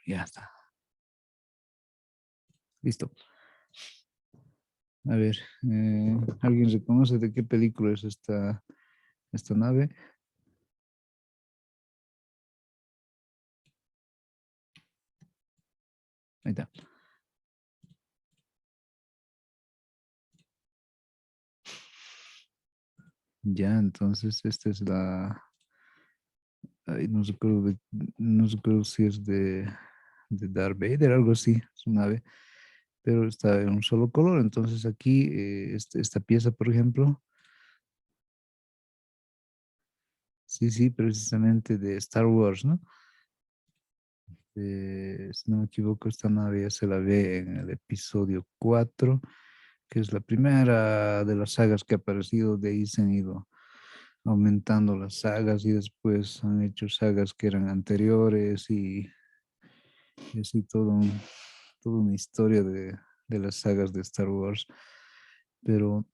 Ya está. Listo. A ver, ¿alguien reconoce de qué película es esta nave? Ahí está. Ya, entonces esta es la... Ay, no recuerdo si es de Darth Vader, algo así, su nave, pero está en un solo color. Entonces aquí, esta pieza, por ejemplo, sí, sí, precisamente de Star Wars, ¿no? Si no me equivoco, esta nave ya se la ve en el episodio 4, que es la primera de las sagas que ha aparecido. De ahí se han ido aumentando las sagas y después han hecho sagas que eran anteriores y así toda una historia de las sagas de Star Wars. Pero,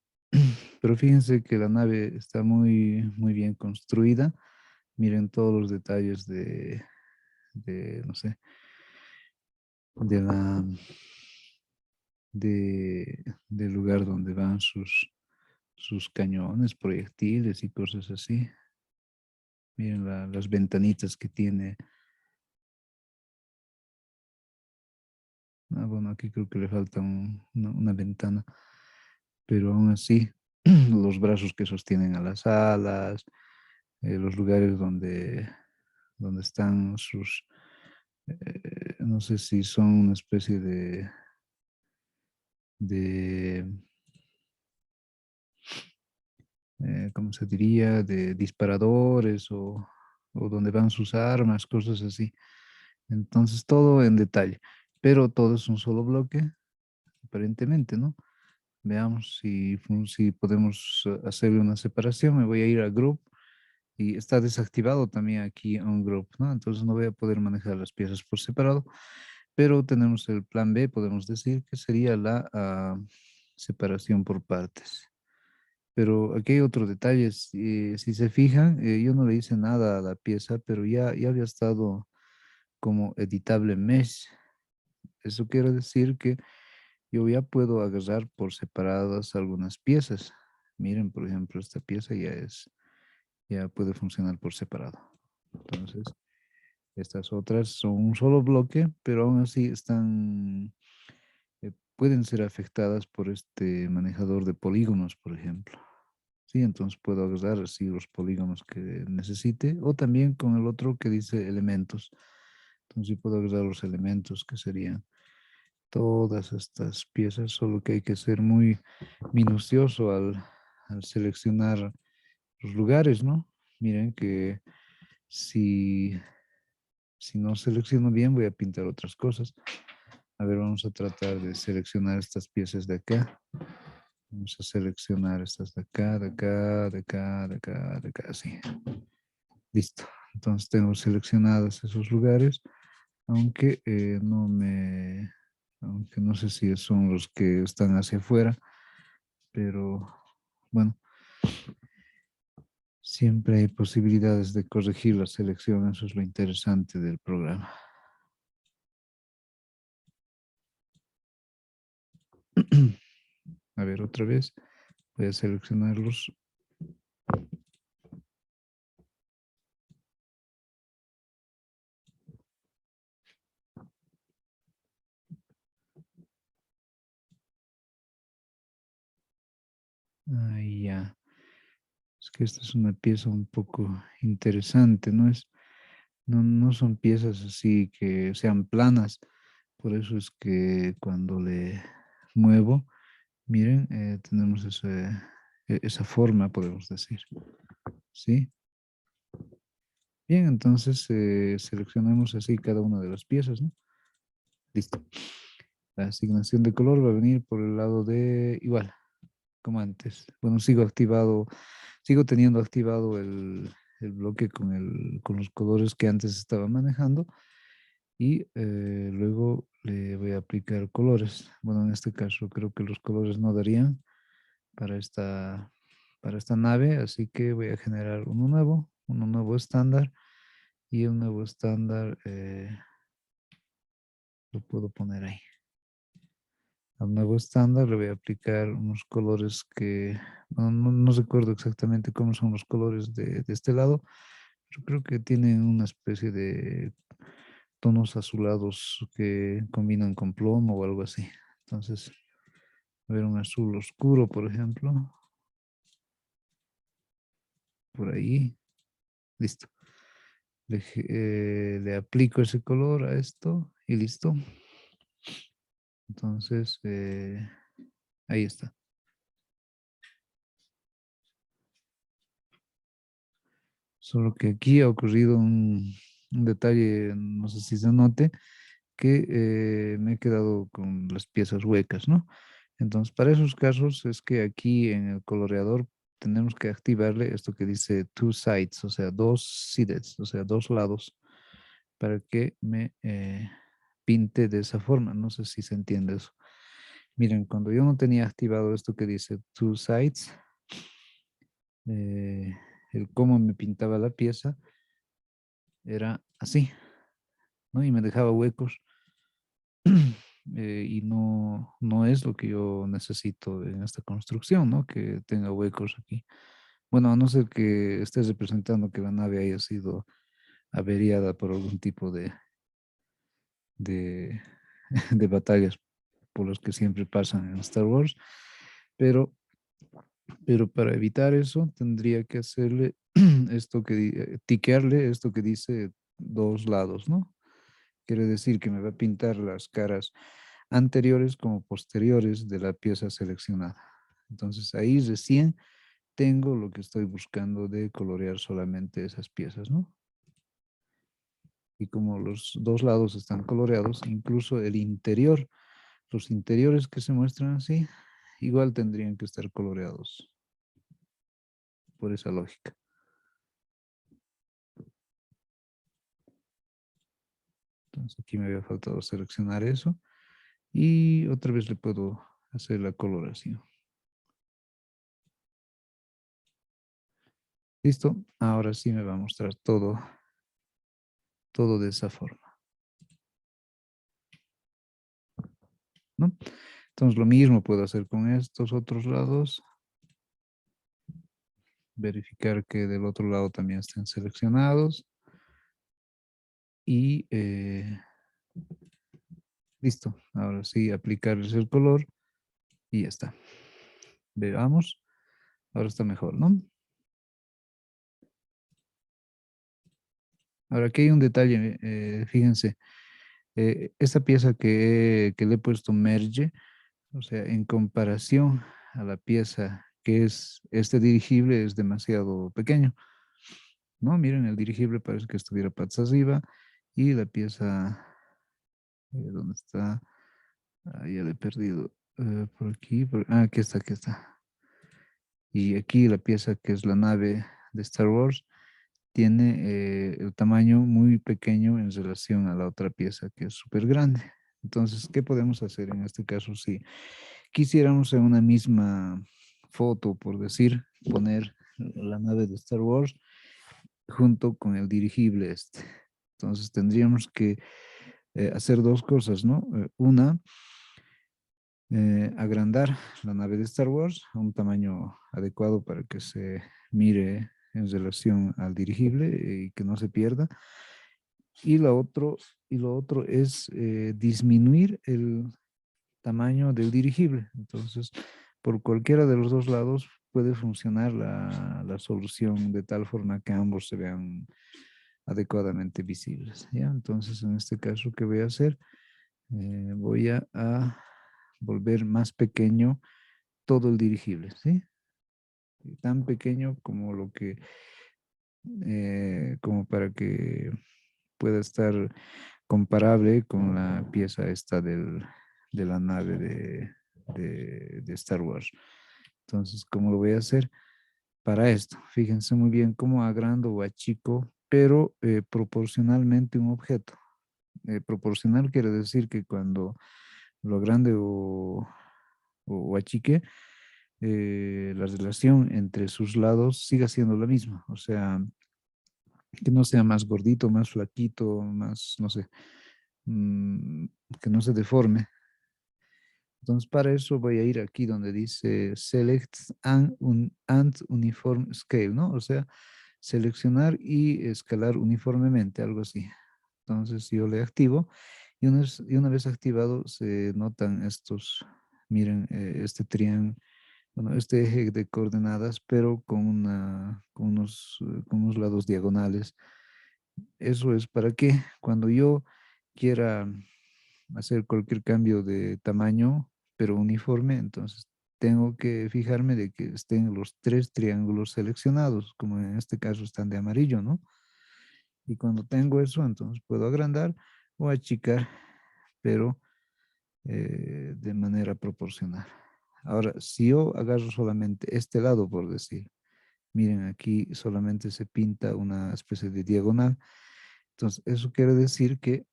pero fíjense que la nave está muy, muy bien construida. Miren todos los detalles no sé, de la, del lugar donde van sus cañones, proyectiles y cosas así. Miren las ventanitas que tiene. Ah, bueno, aquí creo que le falta una ventana, pero aún así, los brazos que sostienen a las alas, los lugares donde están no sé si son una especie de ¿cómo se diría? De disparadores o donde van sus armas, cosas así. Entonces, todo en detalle, pero todo es un solo bloque, aparentemente, ¿no? Veamos si podemos hacerle una separación. Me voy a ir a Group y está desactivado también aquí un Group, ¿no? Entonces no voy a poder manejar las piezas por separado, pero tenemos el plan B, podemos decir que sería la separación por partes. Pero aquí hay otro detalle, si se fijan, yo no le hice nada a la pieza, pero ya había estado como editable mesh. Eso quiere decir que yo ya puedo agarrar por separadas algunas piezas. Miren, por ejemplo, esta pieza ya puede funcionar por separado. Entonces, estas otras son un solo bloque, pero aún así pueden ser afectadas por este manejador de polígonos, por ejemplo. Sí, entonces puedo agarrar así los polígonos que necesite, o también con el otro que dice elementos. Entonces sí puedo agarrar los elementos que serían todas estas piezas, solo que hay que ser muy minucioso al seleccionar los lugares, ¿no? Miren que si, si no selecciono bien, voy a pintar otras cosas. A ver, vamos a tratar de seleccionar estas piezas de acá. Vamos a seleccionar estas de acá, de acá, de acá, de acá, de acá, así. Listo. Entonces tengo seleccionados esos lugares, aunque aunque no sé si son los que están hacia afuera, pero bueno, siempre hay posibilidades de corregir la selección. Eso es lo interesante del programa. A ver, otra vez. Voy a seleccionarlos. Ahí ya. Es que esta es una pieza un poco interesante, no son piezas así que sean planas. Por eso es que cuando le muevo, miren, tenemos esa forma, podemos decir. ¿Sí? Bien, entonces seleccionamos así cada una de las piezas, ¿no? Listo. La asignación de color va a venir por el lado de igual, como antes. Bueno, sigo teniendo activado el bloque con los colores que antes estaba manejando y luego le voy a aplicar colores. Bueno, en este caso creo que los colores no darían para para esta nave, así que voy a generar uno nuevo estándar y un nuevo estándar lo puedo poner ahí. Al nuevo estándar le voy a aplicar unos colores que, bueno, no recuerdo exactamente cómo son los colores de este lado, pero creo que tienen una especie de tonos azulados que combinan con plomo o algo así. Entonces, a ver un azul oscuro, por ejemplo, por ahí, listo. Le aplico ese color a esto y listo. Entonces, ahí está. Solo que aquí ha ocurrido un detalle, no sé si se note, que me he quedado con las piezas huecas, ¿no? Entonces, para esos casos es que aquí en el coloreador tenemos que activarle esto que dice two sides, o sea, dos sides, o sea, dos lados, para que me pinte de esa forma. No sé si se entiende eso. Miren, cuando yo no tenía activado esto que dice two sides, eh, el cómo me pintaba la pieza era así, ¿no? Y me dejaba huecos. Y no es lo que yo necesito en esta construcción, ¿no? Que tenga huecos aquí. Bueno, a no ser que estés representando que la nave haya sido averiada por algún tipo de, de batallas por las que siempre pasan en Star Wars, pero, pero para evitar eso tendría que hacerle esto tiquearle esto que dice dos lados, ¿no? Quiere decir que me va a pintar las caras anteriores como posteriores de la pieza seleccionada. Entonces ahí recién tengo lo que estoy buscando de colorear solamente esas piezas, ¿no? Y como los dos lados están coloreados, incluso el interior, los interiores que se muestran así, igual tendrían que estar coloreados por esa lógica. Entonces aquí me había faltado seleccionar eso y otra vez le puedo hacer la coloración. Listo, ahora sí me va a mostrar todo de esa forma, ¿no? Entonces lo mismo puedo hacer con estos otros lados, verificar que del otro lado también estén seleccionados y listo. Ahora sí, aplicarles el color y ya está. Veamos, ahora está mejor, ¿no? Ahora aquí hay un detalle, fíjense, esta pieza que le he puesto merge, o sea, en comparación a la pieza que es este dirigible es demasiado pequeño, ¿no? Miren, el dirigible parece que estuviera patas arriba y la pieza, ¿dónde está? Ah, ya le he perdido. Por aquí, aquí está, aquí está. Y aquí la pieza que es la nave de Star Wars tiene el tamaño muy pequeño en relación a la otra pieza que es súper grande. Entonces, ¿qué podemos hacer en este caso si quisiéramos en una misma foto, por decir, poner la nave de Star Wars junto con el dirigible este? Entonces tendríamos que hacer dos cosas, ¿no? Una, agrandar la nave de Star Wars a un tamaño adecuado para que se mire en relación al dirigible y que no se pierda. Y lo otro es disminuir el tamaño del dirigible. Entonces, por cualquiera de los dos lados puede funcionar la solución de tal forma que ambos se vean adecuadamente visibles, ¿ya? Entonces, en este caso, ¿qué voy a hacer? Voy a volver más pequeño todo el dirigible, ¿sí? Tan pequeño como lo que, como para que pueda estar comparable con la pieza esta de la nave de Star Wars. Entonces, ¿cómo lo voy a hacer? Para esto, fíjense muy bien cómo agrando o achico, pero proporcionalmente un objeto. Proporcional quiere decir que cuando lo agrande o achique, la relación entre sus lados siga siendo la misma. O sea, que no sea más gordito, más flaquito, más, no sé, mm, que no se deforme. Entonces, para eso voy a ir aquí donde dice Select and Uniform Scale, ¿no? O sea, seleccionar y escalar uniformemente, algo así. Entonces, yo le activo y una vez activado se notan estos, miren, este triángulo, bueno, este eje de coordenadas, pero con unos lados diagonales. Eso es para que cuando yo quiera hacer cualquier cambio de tamaño, pero uniforme, entonces tengo que fijarme de que estén los tres triángulos seleccionados, como en este caso están de amarillo, ¿no? Y cuando tengo eso, entonces puedo agrandar o achicar, pero de manera proporcional. Ahora, si yo agarro solamente este lado, por decir, miren, aquí solamente se pinta una especie de diagonal. Entonces, eso quiere decir que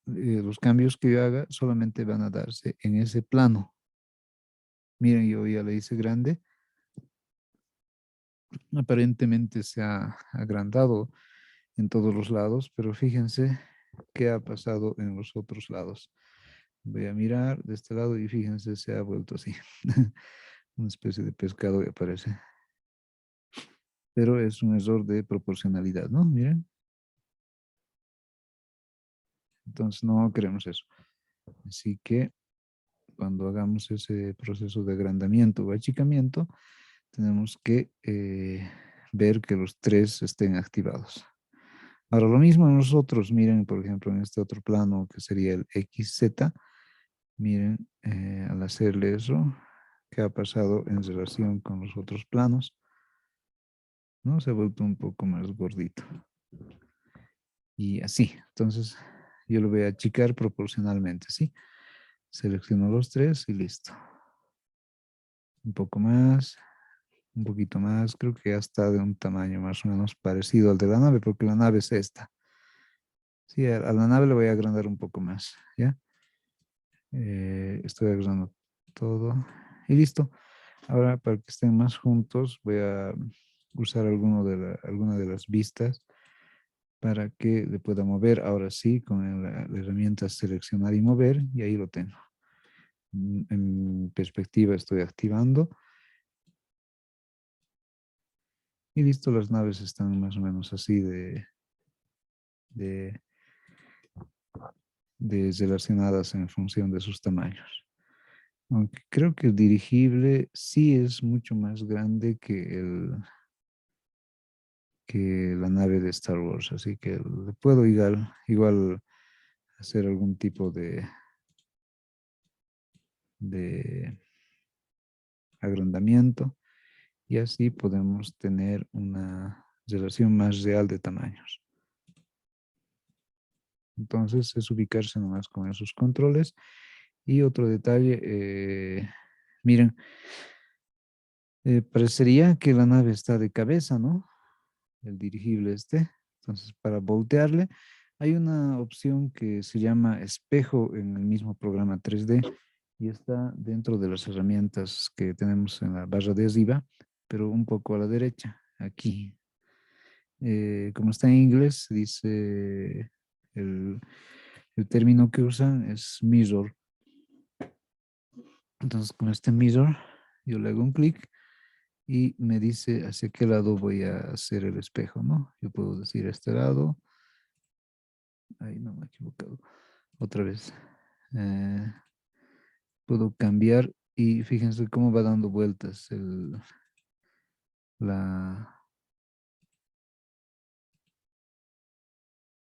los cambios que yo haga solamente van a darse en ese plano. Miren, yo ya le hice grande. Aparentemente se ha agrandado en todos los lados, pero fíjense qué ha pasado en los otros lados. Voy a mirar de este lado y fíjense, se ha vuelto así. Una especie de pescado que aparece. Pero es un error de proporcionalidad, ¿no? Miren. Entonces no queremos eso. Así que cuando hagamos ese proceso de agrandamiento o achicamiento, tenemos que ver que los tres estén activados. Ahora, lo mismo nosotros, miren, por ejemplo, en este otro plano que sería el XZ, miren, al hacerle eso, ¿qué ha pasado en relación con los otros planos? ¿No? Se ha vuelto un poco más gordito. Y así, entonces yo lo voy a achicar proporcionalmente, ¿sí? Selecciono los tres y listo. Un poco más, un poquito más, creo que ya está de un tamaño más o menos parecido al de la nave, porque la nave es esta. Sí, a la nave le voy a agrandar un poco más, ¿ya? Estoy agrandando todo y listo. Ahora, para que estén más juntos, voy a usar alguna de las vistas para que le pueda mover. Ahora sí, con la herramienta seleccionar y mover, y ahí lo tengo. En perspectiva estoy activando. Y listo, las naves están más o menos así de, de relacionadas en función de sus tamaños. Aunque creo que el dirigible sí es mucho más grande que la nave de Star Wars, así que le puedo igual hacer algún tipo de agrandamiento y así podemos tener una relación más real de tamaños. Entonces es ubicarse nomás con esos controles. Y otro detalle, miren, parecería que la nave está de cabeza, ¿no? El dirigible este. Entonces, para voltearle, hay una opción que se llama espejo en el mismo programa 3D y está dentro de las herramientas que tenemos en la barra de arriba, pero un poco a la derecha, aquí. Como está en inglés, dice el, el término que usan es mirror. Entonces, con este mirror, yo le hago un clic y me dice hacia qué lado voy a hacer el espejo, ¿no? Yo puedo decir este lado. Ahí no me he equivocado. Otra vez. Eh, puedo cambiar y fíjense cómo va dando vueltas la,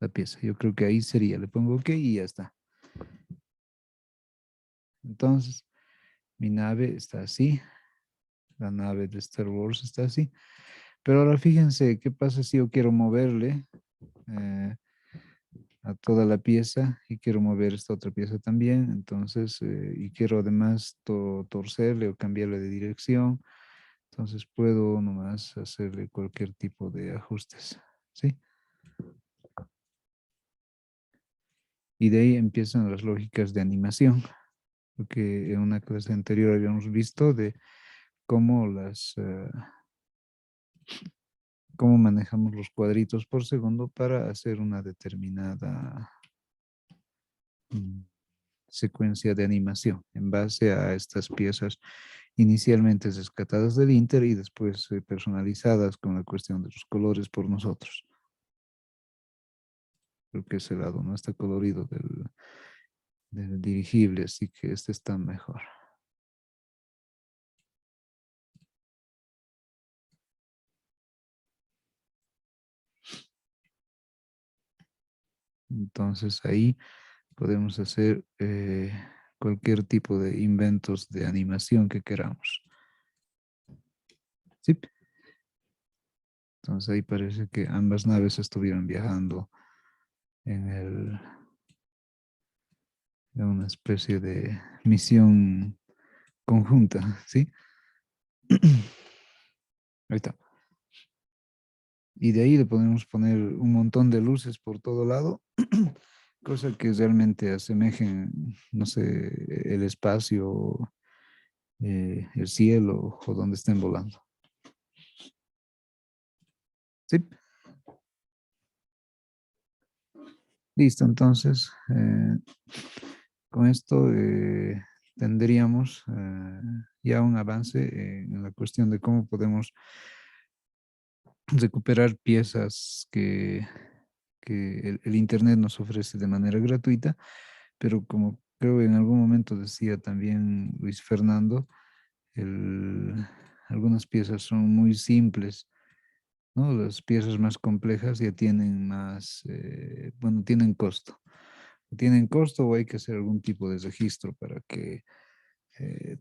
la pieza. Yo creo que ahí sería. Le pongo OK y ya está. Entonces, mi nave está así. La nave de Star Wars está así. Pero ahora fíjense, ¿qué pasa si yo quiero moverle a toda la pieza y quiero mover esta otra pieza también? Entonces, y quiero además torcerle o cambiarle de dirección. Entonces puedo nomás hacerle cualquier tipo de ajustes, ¿sí? Y de ahí empiezan las lógicas de animación, porque en una clase anterior habíamos visto de cómo cómo manejamos los cuadritos por segundo para hacer una determinada secuencia de animación en base a estas piezas inicialmente rescatadas del Inter y después personalizadas con la cuestión de los colores por nosotros. Creo que ese lado no está colorido del dirigible, así que este está mejor. Entonces ahí podemos hacer cualquier tipo de inventos de animación que queramos. ¿Sí? Entonces ahí parece que ambas naves estuvieron viajando en en una especie de misión conjunta, ¿sí? Ahí está. Y de ahí le podemos poner un montón de luces por todo lado, cosa que realmente asemejen, no sé, el espacio, el cielo o donde estén volando. ¿Sí? Listo, entonces, con esto tendríamos ya un avance en la cuestión de cómo podemos recuperar piezas que el Internet nos ofrece de manera gratuita, pero como creo en algún momento decía también Luis Fernando, el- algunas piezas son muy simples, ¿no? Las piezas más complejas ya tienen más, bueno, tienen costo. Tienen costo o hay que hacer algún tipo de registro para que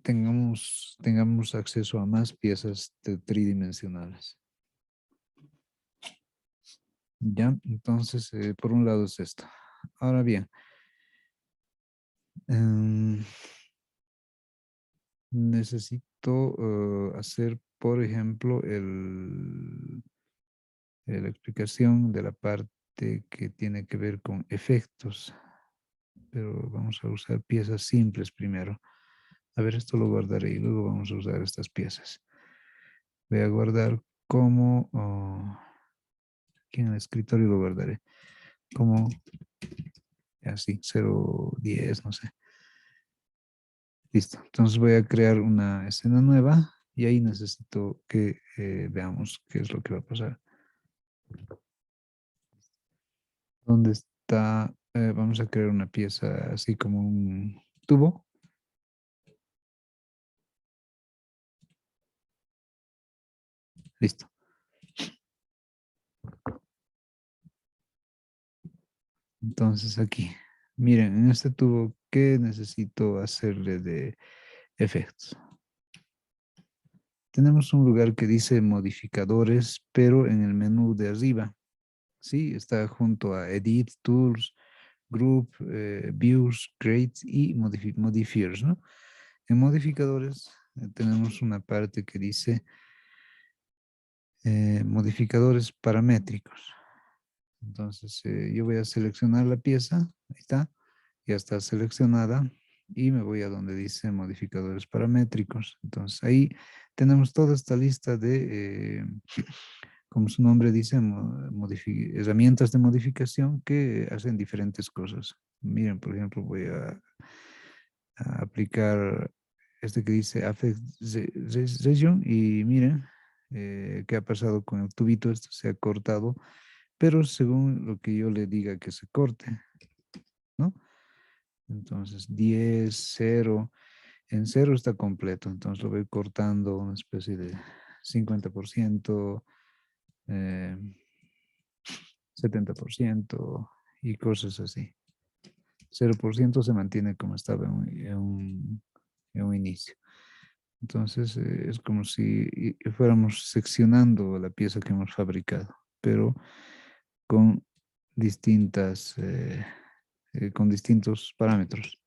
tengamos acceso a más piezas tridimensionales. Ya, entonces, por un lado es esto. Ahora bien, em, necesito hacer, por ejemplo, la explicación de la parte que tiene que ver con efectos, pero vamos a usar piezas simples primero. A ver, esto lo guardaré y luego vamos a usar estas piezas. Voy a guardar como, aquí en el escritorio lo guardaré, como así, 010, no sé. Listo. Entonces voy a crear una escena nueva y ahí necesito que veamos qué es lo que va a pasar. ¿Dónde está? Vamos a crear una pieza así como un tubo. Listo. Entonces aquí, miren, en este tubo, ¿qué necesito hacerle de efectos? Tenemos un lugar que dice modificadores, pero en el menú de arriba, ¿sí? Está junto a Edit, Tools, Group, Views, Create y Modifiers, ¿no? En modificadores tenemos una parte que dice modificadores paramétricos. Entonces yo voy a seleccionar la pieza, ahí está, ya está seleccionada y me voy a donde dice modificadores paramétricos. Entonces ahí tenemos toda esta lista de, como su nombre dice, herramientas de modificación que hacen diferentes cosas. Miren, por ejemplo, voy a aplicar este que dice Affect Region y miren qué ha pasado con el tubito, esto se ha cortado, pero según lo que yo le diga que se corte, ¿no? Entonces 10 0 en cero está completo, entonces lo voy cortando una especie de 50%, eh, 70% y cosas así. 0% se mantiene como estaba en un inicio. Entonces es como si fuéramos seccionando la pieza que hemos fabricado, pero con con distintos parámetros,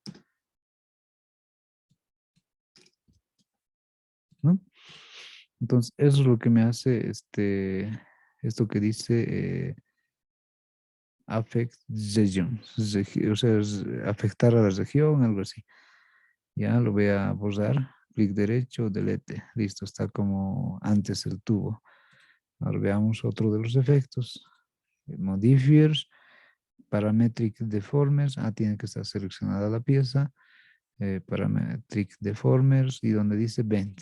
¿no? Entonces eso es lo que me hace esto que dice affect region, o sea, afectar a la región, algo así. Ya lo voy a borrar, clic derecho, delete, listo, está como antes el tubo. Ahora veamos otro de los efectos, modifiers, Parametric deformers, tiene que estar seleccionada la pieza. Parametric deformers y donde dice bend.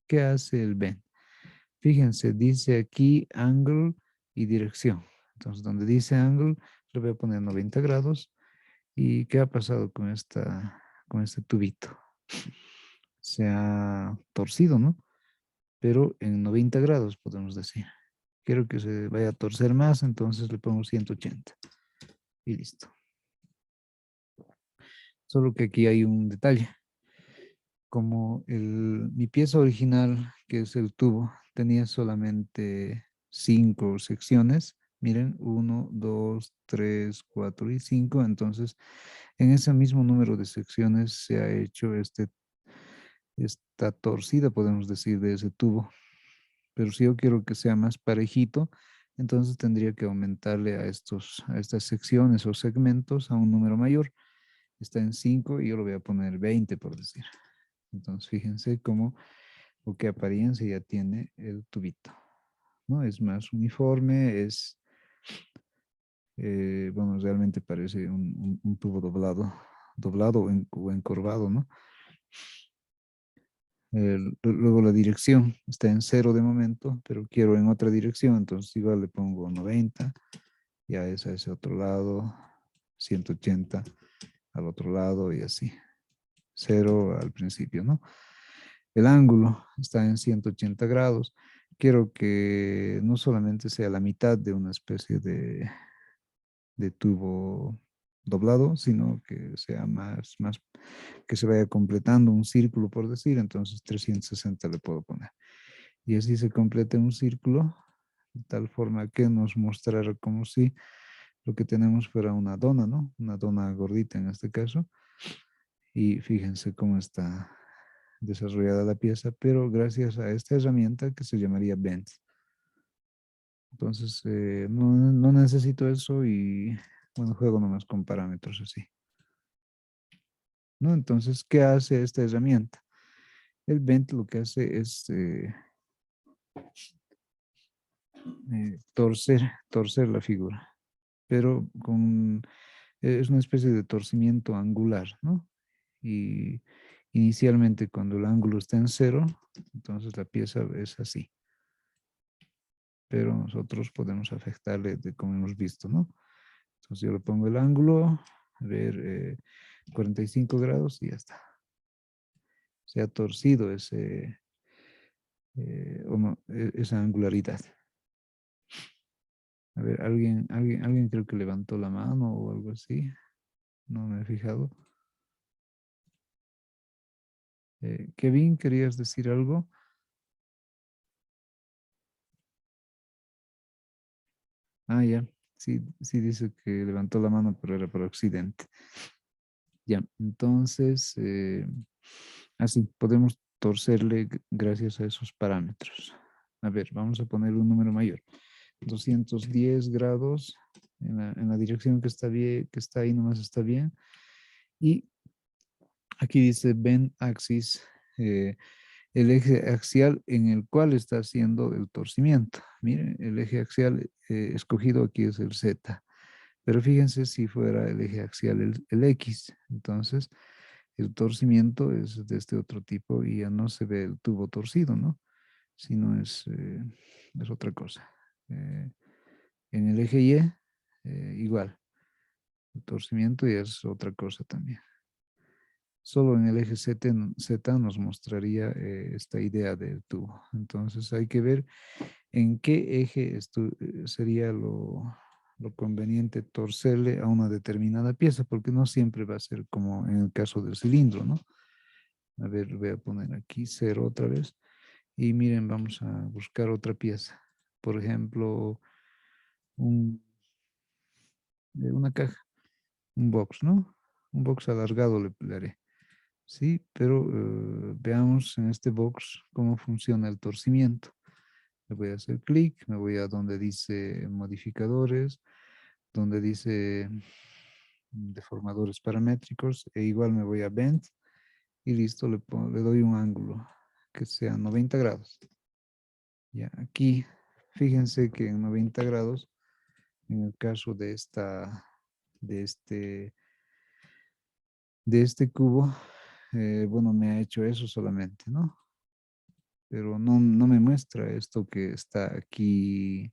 ¿Qué hace el bend? Fíjense, dice aquí angle y dirección. Entonces, donde dice angle, le voy a poner 90 grados. ¿Y qué ha pasado con este tubito? Se ha torcido, ¿no? Pero en 90 grados, podemos decir. Quiero que se vaya a torcer más, entonces le pongo 180. Y listo. Solo que aquí hay un detalle. Como mi pieza original, que es el tubo, tenía solamente 5 secciones. Miren, 1, 2, 3, 4 y 5. Entonces, en ese mismo número de secciones se ha hecho esta torcida, podemos decir, de ese tubo. Pero si yo quiero que sea más parejito, entonces tendría que aumentarle a estas secciones o segmentos a un número mayor. Está en 5 y yo lo voy a poner 20, por decir. Entonces, fíjense cómo o qué apariencia ya tiene el tubito, ¿no? Es más uniforme, bueno, realmente parece un tubo doblado o encorvado, ¿no? Luego la dirección está en 0 de momento, pero quiero en otra dirección, entonces igual le pongo 90, ya es a ese otro lado, 180 al otro lado y así. 0 al principio, ¿no? El ángulo está en 180 grados. Quiero que no solamente sea la mitad de una especie de tubo doblado, sino que sea más, que se vaya completando un círculo, por decir, entonces 360 le puedo poner. Y así se completa un círculo, de tal forma que nos mostrará como si lo que tenemos fuera una dona, ¿no? Una dona gordita en este caso. Y fíjense cómo está desarrollada la pieza, pero gracias a esta herramienta que se llamaría Bend. Entonces, no necesito eso y, bueno, juego nomás con parámetros así, ¿no? Entonces, ¿qué hace esta herramienta? El Bend lo que hace es torcer la figura, pero es una especie de torcimiento angular, ¿no? Y inicialmente cuando el ángulo está en 0, entonces la pieza es así. Pero nosotros podemos afectarle de como hemos visto, ¿no? Entonces yo le pongo el ángulo, a ver, 45 grados y ya está. Se ha torcido esa angularidad. A ver, alguien creo que levantó la mano o algo así. No me he fijado. Kevin, ¿querías decir algo? Ya. Sí, sí dice que levantó la mano, pero era por accidente. Ya, entonces, así podemos torcerle gracias a esos parámetros. A ver, vamos a poner un número mayor. 210 grados en la dirección que está bien, que está ahí nomás está bien. Y aquí dice bend axis, eh, el eje axial en el cual está haciendo el torcimiento. Miren, el eje axial escogido aquí es el Z. Pero fíjense si fuera el eje axial el X. Entonces, el torcimiento es de este otro tipo y ya no se ve el tubo torcido, ¿no? Sino es otra cosa. En el eje Y, igual. El torcimiento ya es otra cosa también. Solo en el eje Z nos mostraría esta idea del tubo. Entonces hay que ver en qué eje sería lo conveniente torcerle a una determinada pieza, porque no siempre va a ser como en el caso del cilindro, ¿no? A ver, voy a poner aquí 0 otra vez. Y miren, vamos a buscar otra pieza. Por ejemplo, una caja, un box, ¿no? Un box alargado le haré. Sí, pero veamos en este box cómo funciona el torcimiento. Le voy a hacer clic, me voy a donde dice modificadores, donde dice deformadores paramétricos, e igual me voy a bend y listo, le doy un ángulo que sea 90 grados. Ya, aquí, fíjense que en 90 grados, en el caso de esta de de este cubo, bueno, me ha hecho eso solamente, ¿no? Pero no me muestra esto que está aquí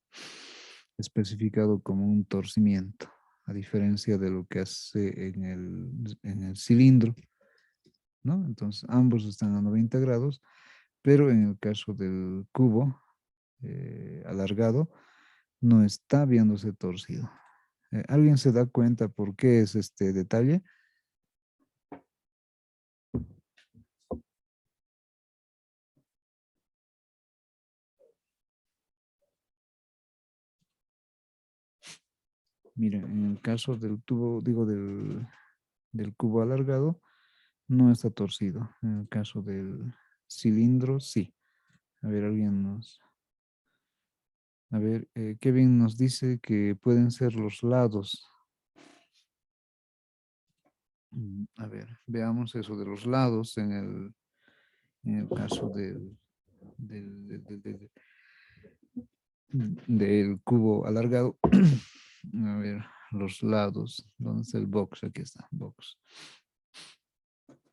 especificado como un torcimiento, a diferencia de lo que hace en el cilindro, ¿no? Entonces, ambos están a 90 grados, pero en el caso del cubo alargado, no está viéndose torcido. ¿Alguien se da cuenta por qué es este detalle? Miren, en el caso del tubo, digo, del cubo alargado, no está torcido. En el caso del cilindro, sí. A ver, a ver, Kevin nos dice que pueden ser los lados. A ver, veamos eso de los lados en el caso del del cubo alargado. A ver, los lados. ¿Dónde está el box? Aquí está, box.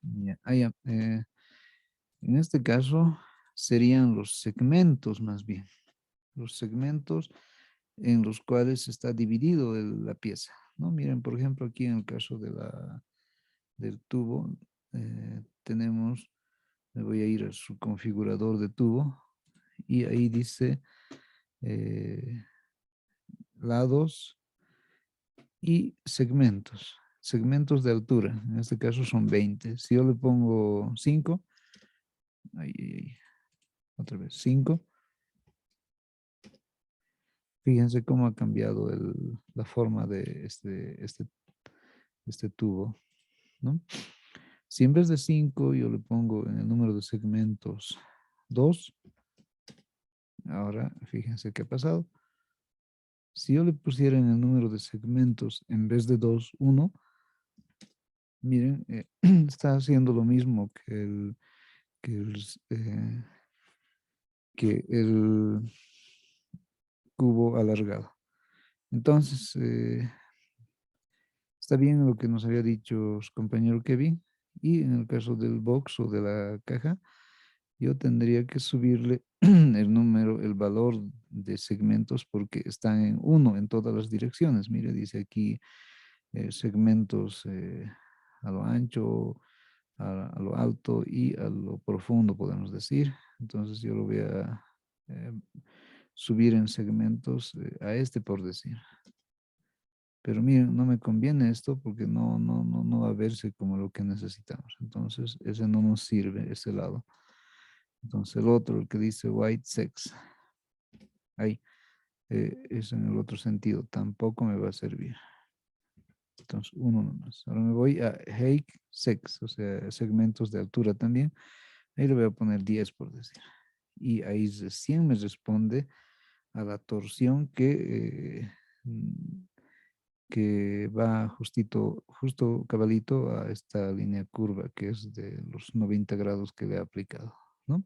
Ya, ya. En este caso serían los segmentos más bien. Los segmentos en los cuales está dividido la pieza, ¿no? Miren, por ejemplo, aquí en el caso del tubo, tenemos, me voy a ir a su configurador de tubo y ahí dice eh, lados y segmentos, segmentos de altura. En este caso son 20. Si yo le pongo 5, ahí, otra vez 5, fíjense cómo ha cambiado la forma de este tubo, ¿no? Si en vez de 5 yo le pongo en el número de segmentos 2, ahora fíjense qué ha pasado. Si yo le pusiera en el número de segmentos en vez de 2, 1, miren, está haciendo lo mismo que el, eh, que el cubo alargado. Entonces, está bien lo que nos había dicho su compañero Kevin. Y en el caso del box o de la caja, yo tendría que subirle el número, el valor de segmentos porque están en uno en todas las direcciones. Mire, dice aquí segmentos a lo ancho, a lo alto y a lo profundo, podemos decir. Entonces yo lo voy a eh, subir en segmentos a este por decir. Pero miren, no me conviene esto porque no va a verse como lo que necesitamos. Entonces, ese no nos sirve, ese lado. Entonces, el otro, el que dice white sex, ahí, es en el otro sentido, tampoco me va a servir. Entonces, uno nomás. Ahora me voy a height sex, o sea, segmentos de altura también. Ahí le voy a poner 10 por decir. Y ahí recién me responde a la torsión que va justo cabalito a esta línea curva que es de los 90 grados que le he aplicado, ¿no?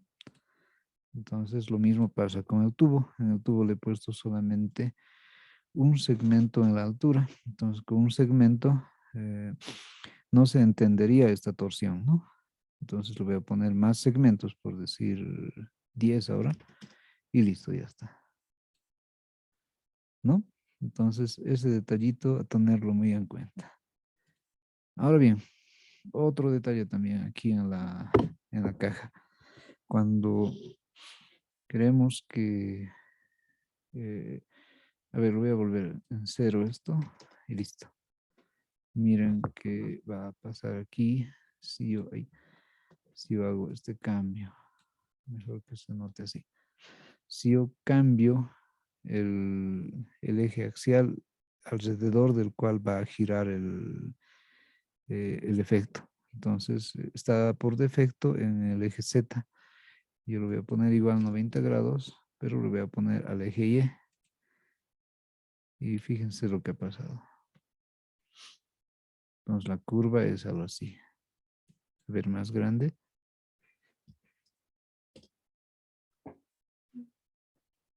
Entonces lo mismo pasa con el tubo. En el tubo le he puesto solamente un segmento en la altura. Entonces con un segmento no se entendería esta torsión, ¿no? Entonces le voy a poner más segmentos, por decir 10 ahora, y listo, ya está, ¿no? Entonces ese detallito a tenerlo muy en cuenta. Ahora bien, otro detalle también aquí en la caja. Cuando queremos eh, a ver, voy a volver en cero esto y listo. Miren qué va a pasar aquí si yo hago este cambio. Mejor que se note así. Si yo cambio el eje axial alrededor del cual va a girar el efecto. Entonces, está por defecto en el eje Z. Yo lo voy a poner igual 90 grados, pero lo voy a poner al eje Y. Y fíjense lo que ha pasado. Entonces la curva es algo así. A ver, más grande.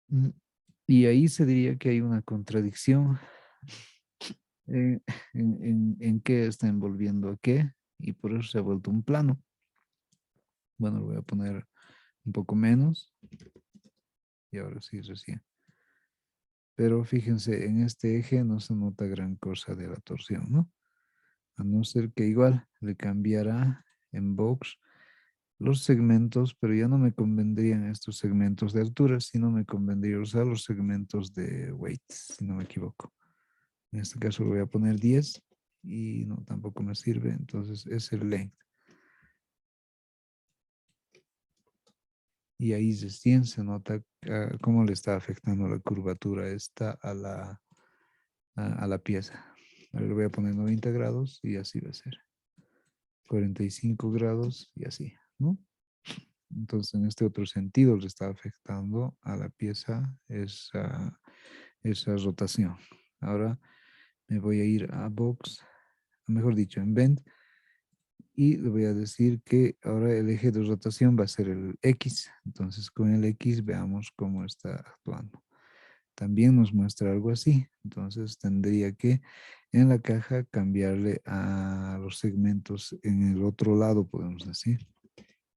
Mm, Y ahí se diría que hay una contradicción eh, en qué está envolviendo a qué, y por eso se ha vuelto un plano. Bueno, lo voy a poner un poco menos, y ahora sí, recién. Pero fíjense, en este eje no se nota gran cosa de la torsión, ¿no? A no ser que igual le cambiara en box los segmentos, pero ya no me convendrían estos segmentos de altura, sino me convendría usar los segmentos de weight, si no me equivoco. En este caso lo voy a poner 10 y no, tampoco me sirve, entonces es el length. Y ahí recién se nota cómo le está afectando la curvatura esta a la pieza. Ahora le voy a poner 90 grados y así va a ser. 45 grados y así, ¿no? Entonces, en este otro sentido le está afectando a la pieza esa rotación. Ahora me voy a ir a box, mejor dicho, en bend, y le voy a decir que ahora el eje de rotación va a ser el X. Entonces, con el X veamos cómo está actuando. También nos muestra algo así. Entonces, tendría que en la caja cambiarle a los segmentos en el otro lado, podemos decir.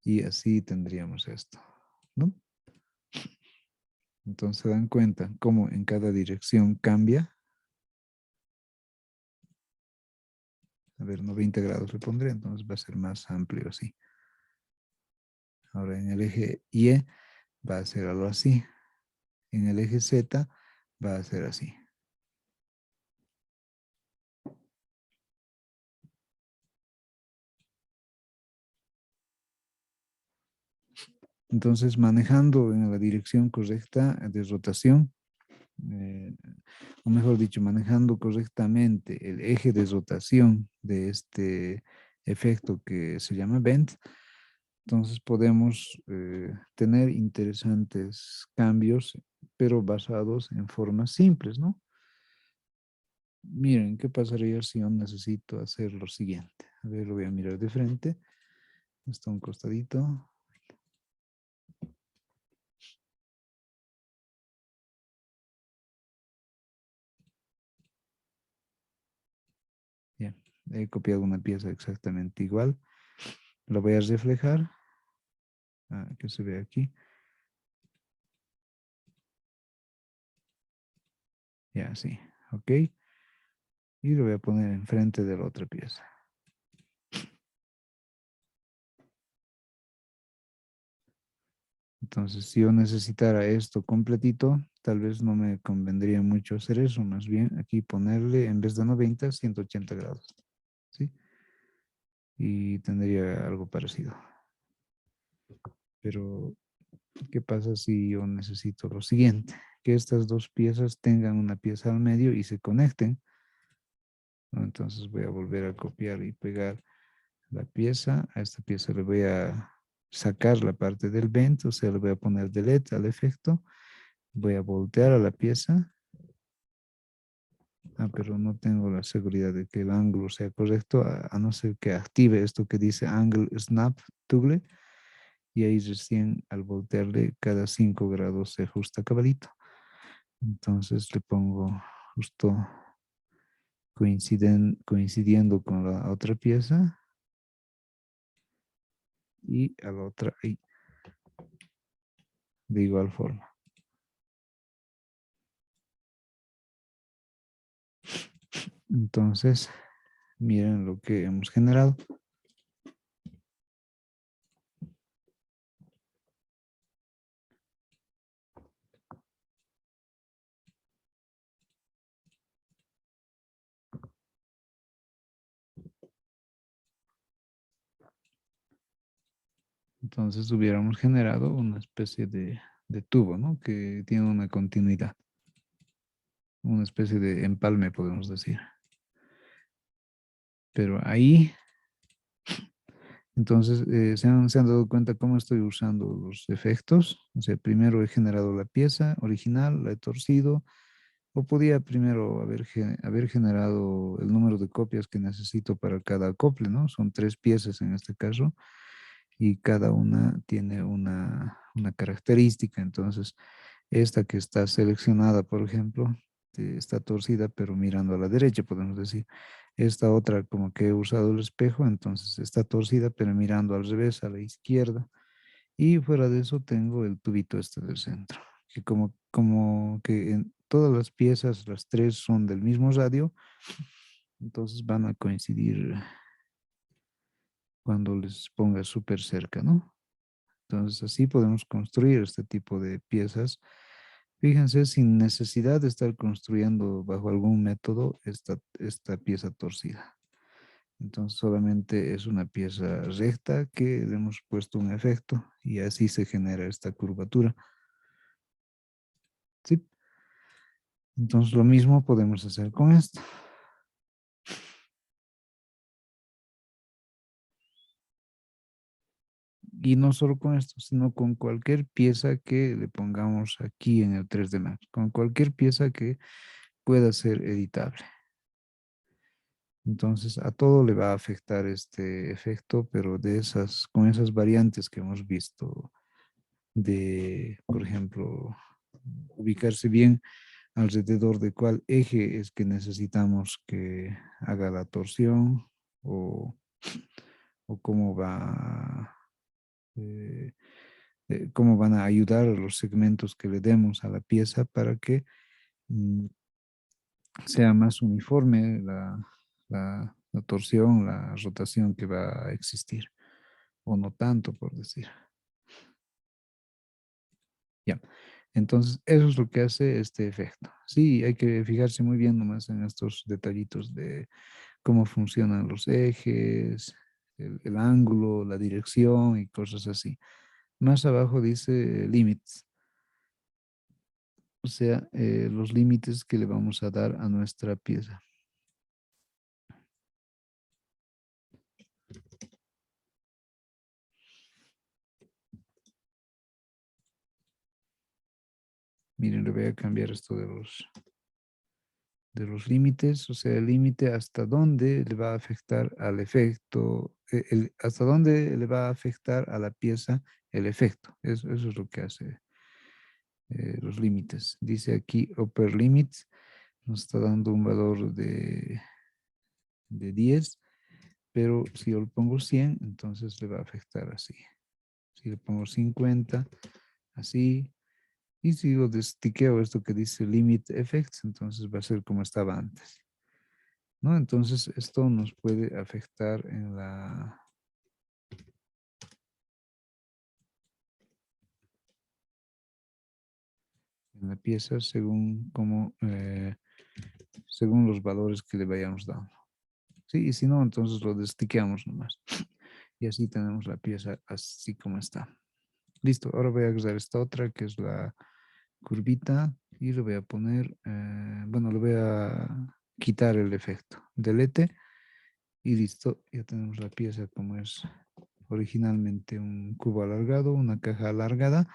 Y así tendríamos esto, ¿no? Entonces se dan cuenta cómo en cada dirección cambia. A ver, 90 grados le pondré, entonces va a ser más amplio así. Ahora en el eje Y va a ser algo así. En el eje Z va a ser así. Entonces manejando en la dirección correcta de rotación, eh, o mejor dicho, manejando correctamente el eje de rotación de este efecto que se llama bend, entonces podemos tener interesantes cambios, pero basados en formas simples, ¿no? Miren, ¿qué pasaría si yo necesito hacer lo siguiente? A ver, lo voy a mirar de frente. Está un costadito. Bien, he copiado una pieza exactamente igual. La voy a reflejar. Que se ve aquí. Ya, sí. Ok. Y lo voy a poner enfrente de la otra pieza. Entonces, si yo necesitara esto completito, tal vez no me convendría mucho hacer eso. Más bien aquí ponerle, en vez de 90, 180 grados. ¿Sí? Y tendría algo parecido. Pero, ¿qué pasa si yo necesito lo siguiente? Que estas dos piezas tengan una pieza al medio y se conecten, ¿no? Entonces voy a volver a copiar y pegar la pieza. A esta pieza le voy a sacar la parte del vent, o sea, le voy a poner delete al efecto. Voy a voltear a la pieza. Pero no tengo la seguridad de que el ángulo sea correcto, a no ser que active esto que dice Angle Snap Toggle, y ahí recién al voltearle cada 5 grados se ajusta cabalito. Entonces le pongo justo coincidiendo con la otra pieza y a la otra ahí, de igual forma. Entonces, miren lo que hemos generado. Entonces hubiéramos generado una especie de tubo, ¿no? Que tiene una continuidad, una especie de empalme, podemos decir. Pero ahí, entonces, se han dado cuenta cómo estoy usando los efectos. O sea, primero he generado la pieza original, la he torcido, o podía primero haber generado el número de copias que necesito para cada acople, ¿no? Son 3 piezas en este caso, y cada una tiene una característica. Entonces, esta que está seleccionada, por ejemplo, está torcida, pero mirando a la derecha, podemos decir. Esta otra, como que he usado el espejo, entonces está torcida, pero mirando al revés, a la izquierda. Y fuera de eso tengo el tubito este del centro, que como que en todas las piezas, las tres son del mismo radio, entonces van a coincidir cuando les ponga súper cerca, ¿no? Entonces así podemos construir este tipo de piezas. Fíjense, sin necesidad de estar construyendo bajo algún método esta pieza torcida. Entonces solamente es una pieza recta que le hemos puesto un efecto y así se genera esta curvatura. ¿Sí? Entonces lo mismo podemos hacer con esto. Y no solo con esto, sino con cualquier pieza que le pongamos aquí en el 3D Max, con cualquier pieza que pueda ser editable. Entonces a todo le va a afectar este efecto, pero con esas variantes que hemos visto de, por ejemplo, ubicarse bien alrededor de cuál eje es que necesitamos que haga la torsión o, o eh, cómo van a ayudar a los segmentos que le demos a la pieza para que mm, sea más uniforme la torsión, la rotación que va a existir, o no tanto, por decir. Ya. Entonces, eso es lo que hace este efecto. Sí, hay que fijarse muy bien nomás en estos detallitos de cómo funcionan los ejes, el ángulo, la dirección y cosas así. Más abajo dice limits, o sea, los límites que le vamos a dar a nuestra pieza. Miren, le voy a cambiar esto de los límites, o sea, el límite hasta dónde le va a afectar al efecto, hasta dónde le va a afectar a la pieza el efecto. Eso es lo que hace los límites. Dice aquí upper limits, nos está dando un valor de 10, pero si yo le pongo 100, entonces le va a afectar así. Si le pongo 50, así. Y si lo destiqueo esto que dice limit effects, entonces va a ser como estaba antes, ¿no? Entonces esto nos puede afectar en la pieza según los valores que le vayamos dando. Sí, y si no, entonces lo destiqueamos nomás. Y así tenemos la pieza así como está. Listo, ahora voy a usar esta otra que es la curvita y le voy a poner, bueno, le voy a quitar el efecto. Delete y listo, ya tenemos la pieza como es originalmente un cubo alargado, una caja alargada.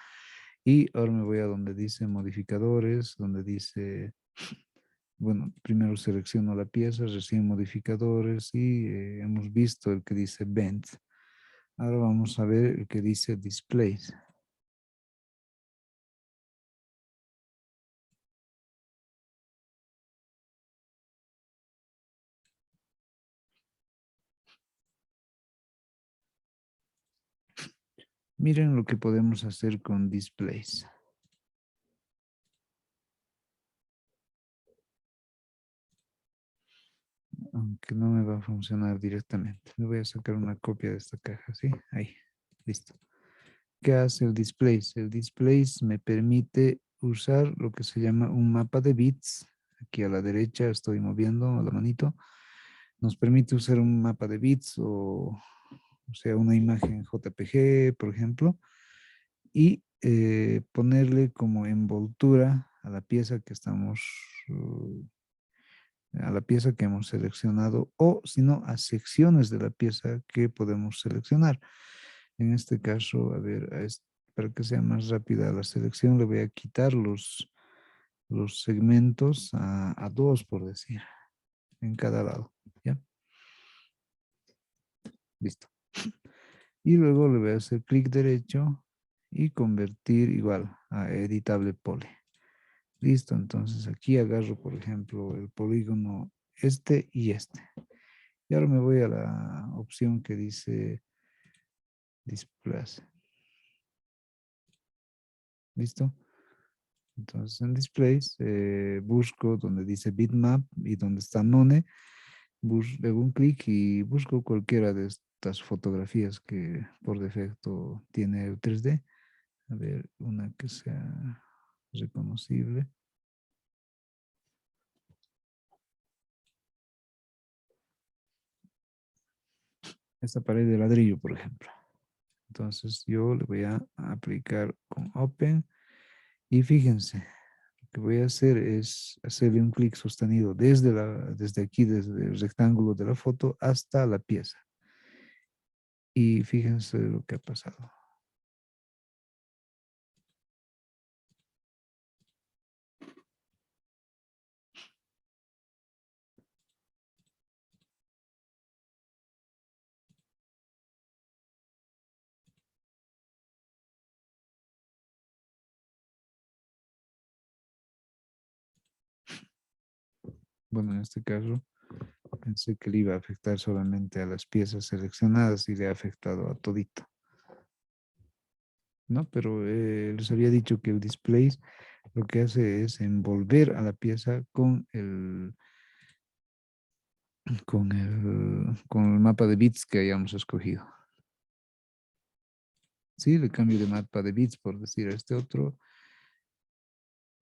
Y ahora me voy a donde dice modificadores, donde dice, bueno, primero selecciono la pieza, recién modificadores y hemos visto el que dice Bend. Ahora vamos a ver el que dice Displays. Miren lo que podemos hacer con Displays. Aunque no me va a funcionar directamente. Le voy a sacar una copia de esta caja, ¿sí? Ahí, listo. ¿Qué hace el Displays? El Displays me permite usar lo que se llama un mapa de bits. Aquí a la derecha estoy moviendo la manito. Nos permite usar un mapa de bits o sea, una imagen JPG, por ejemplo, y ponerle como envoltura a la pieza que a la pieza que hemos seleccionado, o si no, a secciones de la pieza que podemos seleccionar. En este caso, a ver, para que sea más rápida la selección, le voy a quitar los segmentos a dos, por decir, en cada lado. ¿Ya? Listo. Y luego le voy a hacer clic derecho y convertir igual a editable poly. Listo, entonces aquí agarro, por ejemplo, el polígono este y este. Y ahora me voy a la opción que dice Displace. ¿Listo? Entonces en Displays busco donde dice Bitmap y donde está None. Le hago un clic y busco cualquiera de estas fotografías que por defecto tiene el 3D. A ver, una que sea reconocible. Esta pared de ladrillo, por ejemplo. Entonces yo le voy a aplicar con Open y fíjense, lo que voy a hacer es hacerle un clic sostenido desde aquí, desde el rectángulo de la foto hasta la pieza. Y fíjense lo que ha pasado. Bueno, en este caso pensé que le iba a afectar solamente a las piezas seleccionadas y le ha afectado a todito, ¿no? Pero les había dicho que el display lo que hace es envolver a la pieza con el mapa de bits que hayamos escogido. Sí, le cambio de mapa de bits, por decir, a este otro,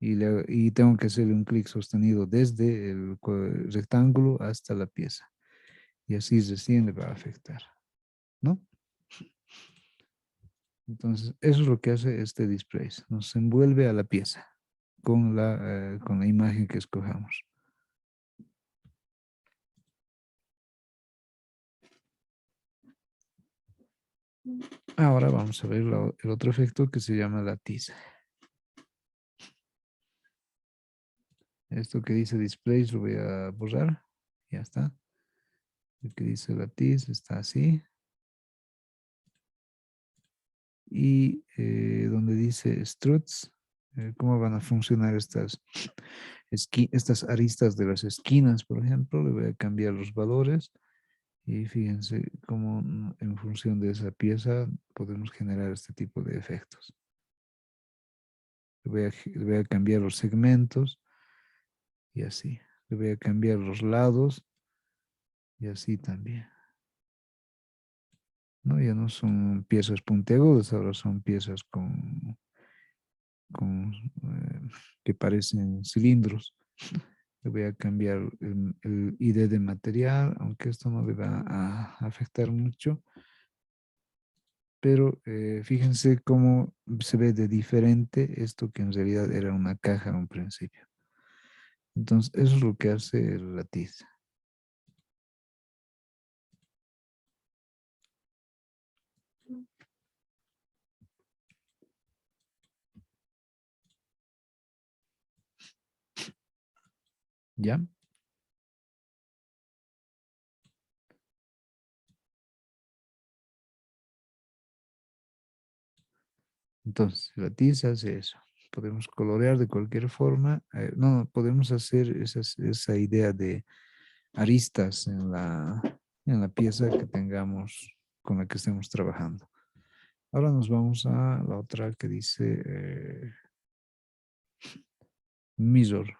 y tengo que hacerle un clic sostenido desde el rectángulo hasta la pieza. Y así recién le va a afectar, ¿no? Entonces, eso es lo que hace este display. Nos envuelve a la pieza con la imagen que escojamos. Ahora vamos a ver el otro efecto que se llama la tiza. Esto que dice displays lo voy a borrar. Ya está. El que dice la tiza está así. Y donde dice struts, cómo van a funcionar estas aristas de las esquinas, por ejemplo, le voy a cambiar los valores y fíjense cómo en función de esa pieza podemos generar este tipo de efectos. Le voy a cambiar los segmentos y así. Le voy a cambiar los lados y así también. ¿No? Ya no son piezas puntiagudas, ahora son piezas con que parecen cilindros. Le voy a cambiar el ID de material, aunque esto no le va a afectar mucho. Pero fíjense cómo se ve de diferente esto que en realidad era una caja en un principio. Entonces, eso es lo que hace la tiza. ¿Ya? Entonces, la tiza hace eso. Podemos colorear de cualquier forma. No, podemos hacer esa idea de aristas en la pieza que tengamos con la que estemos trabajando. Ahora nos vamos a la otra que dice mirror.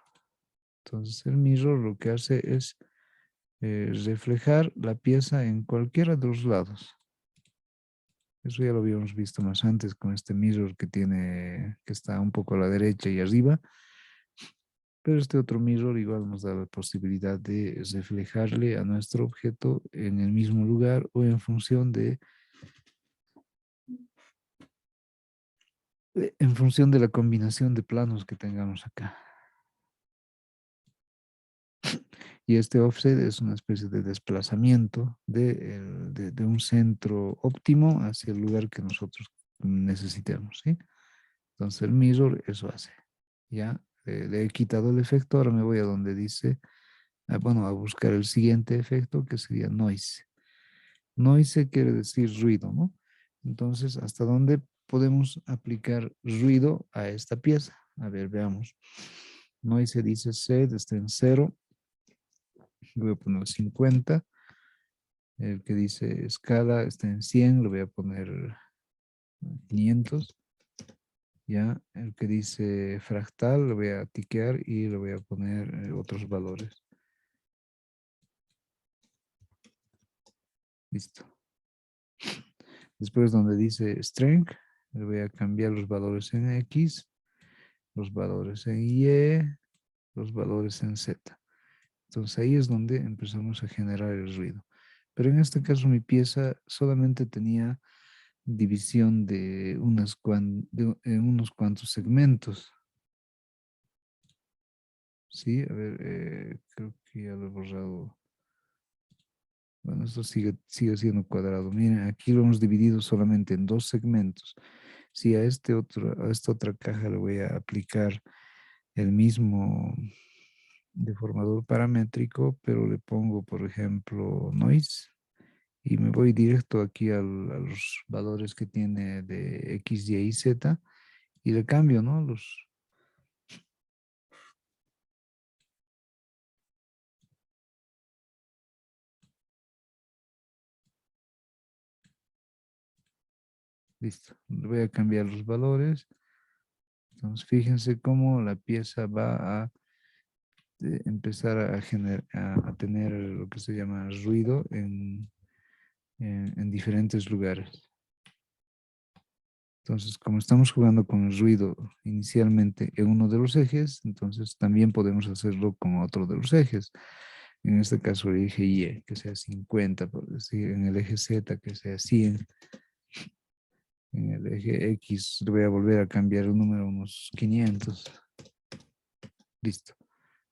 Entonces, el mirror lo que hace es reflejar la pieza en cualquiera de los lados. Eso ya lo habíamos visto más antes con este mirror que está un poco a la derecha y arriba. Pero este otro mirror igual nos da la posibilidad de reflejarle a nuestro objeto en el mismo lugar o en función de la combinación de planos que tengamos acá. Y este offset es una especie de desplazamiento de un centro óptimo hacia el lugar que nosotros necesitemos, ¿sí? Entonces el mirror eso hace. Ya le he quitado el efecto, ahora me voy a donde dice, bueno, a buscar el siguiente efecto que sería noise. Noise quiere decir ruido, ¿no? Entonces, ¿hasta dónde podemos aplicar ruido a esta pieza? A ver, veamos. Noise dice set, está en 0. Le voy a poner 50. El que dice escala está en 100. Le voy a poner 500. Ya, el que dice fractal lo voy a tiquear y le voy a poner otros valores. Listo. Después donde dice string, le voy a cambiar los valores en X, los valores en Y, los valores en Z. Entonces ahí es donde empezamos a generar el ruido. Pero en este caso mi pieza solamente tenía división de, unos cuantos segmentos. Sí, a ver, creo que ya lo he borrado. Bueno, esto sigue siendo cuadrado. Miren, aquí lo hemos dividido solamente en dos segmentos. Si a esta otra caja le voy a aplicar el mismo deformador paramétrico, pero le pongo, por ejemplo, noise, y me voy directo aquí a los valores que tiene de X, Y y Z, y le cambio, ¿no? Listo. Le voy a cambiar los valores. Entonces, fíjense cómo la pieza va a empezar a tener lo que se llama ruido en diferentes lugares. Entonces, como estamos jugando con el ruido inicialmente en uno de los ejes, entonces también podemos hacerlo con otro de los ejes. En este caso, el eje Y, que sea 50, por decir, en el eje Z, que sea 100, en el eje X, le voy a volver a cambiar el número a unos 500. Listo.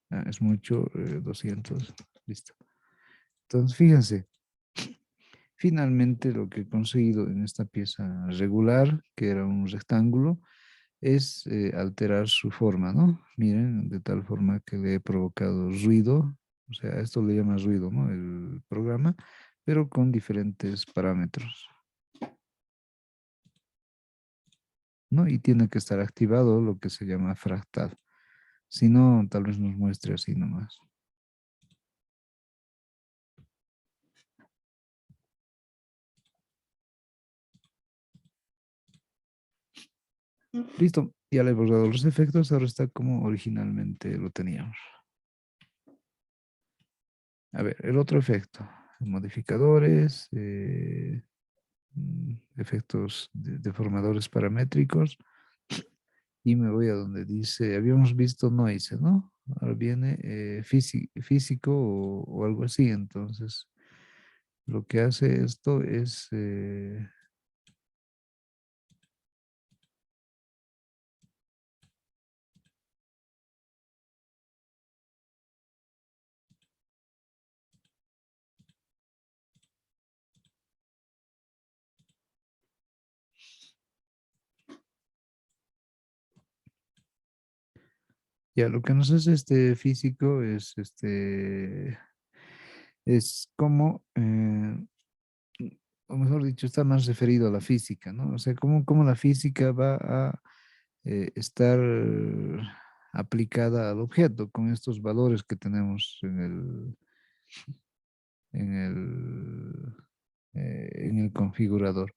Ah, es mucho, 200. Listo. Entonces, fíjense, finalmente lo que he conseguido en esta pieza regular, que era un rectángulo, es alterar su forma, ¿no? Miren, de tal forma que le he provocado ruido, o sea, esto le llama ruido, ¿no? El programa, pero con diferentes parámetros, ¿no? Y tiene que estar activado lo que se llama fractal. Si no, tal vez nos muestre así nomás. Listo, ya le he borrado los efectos, ahora está como originalmente lo teníamos. A ver, el otro efecto, modificadores, efectos deformadores paramétricos, y me voy a donde dice, habíamos visto noise, ¿no? Ahora viene físico o algo así, entonces lo que hace esto es, ya lo que nos hace este físico es como, o mejor dicho, está más referido a la física, ¿no? O sea, cómo la física va a estar aplicada al objeto con estos valores que tenemos en el configurador.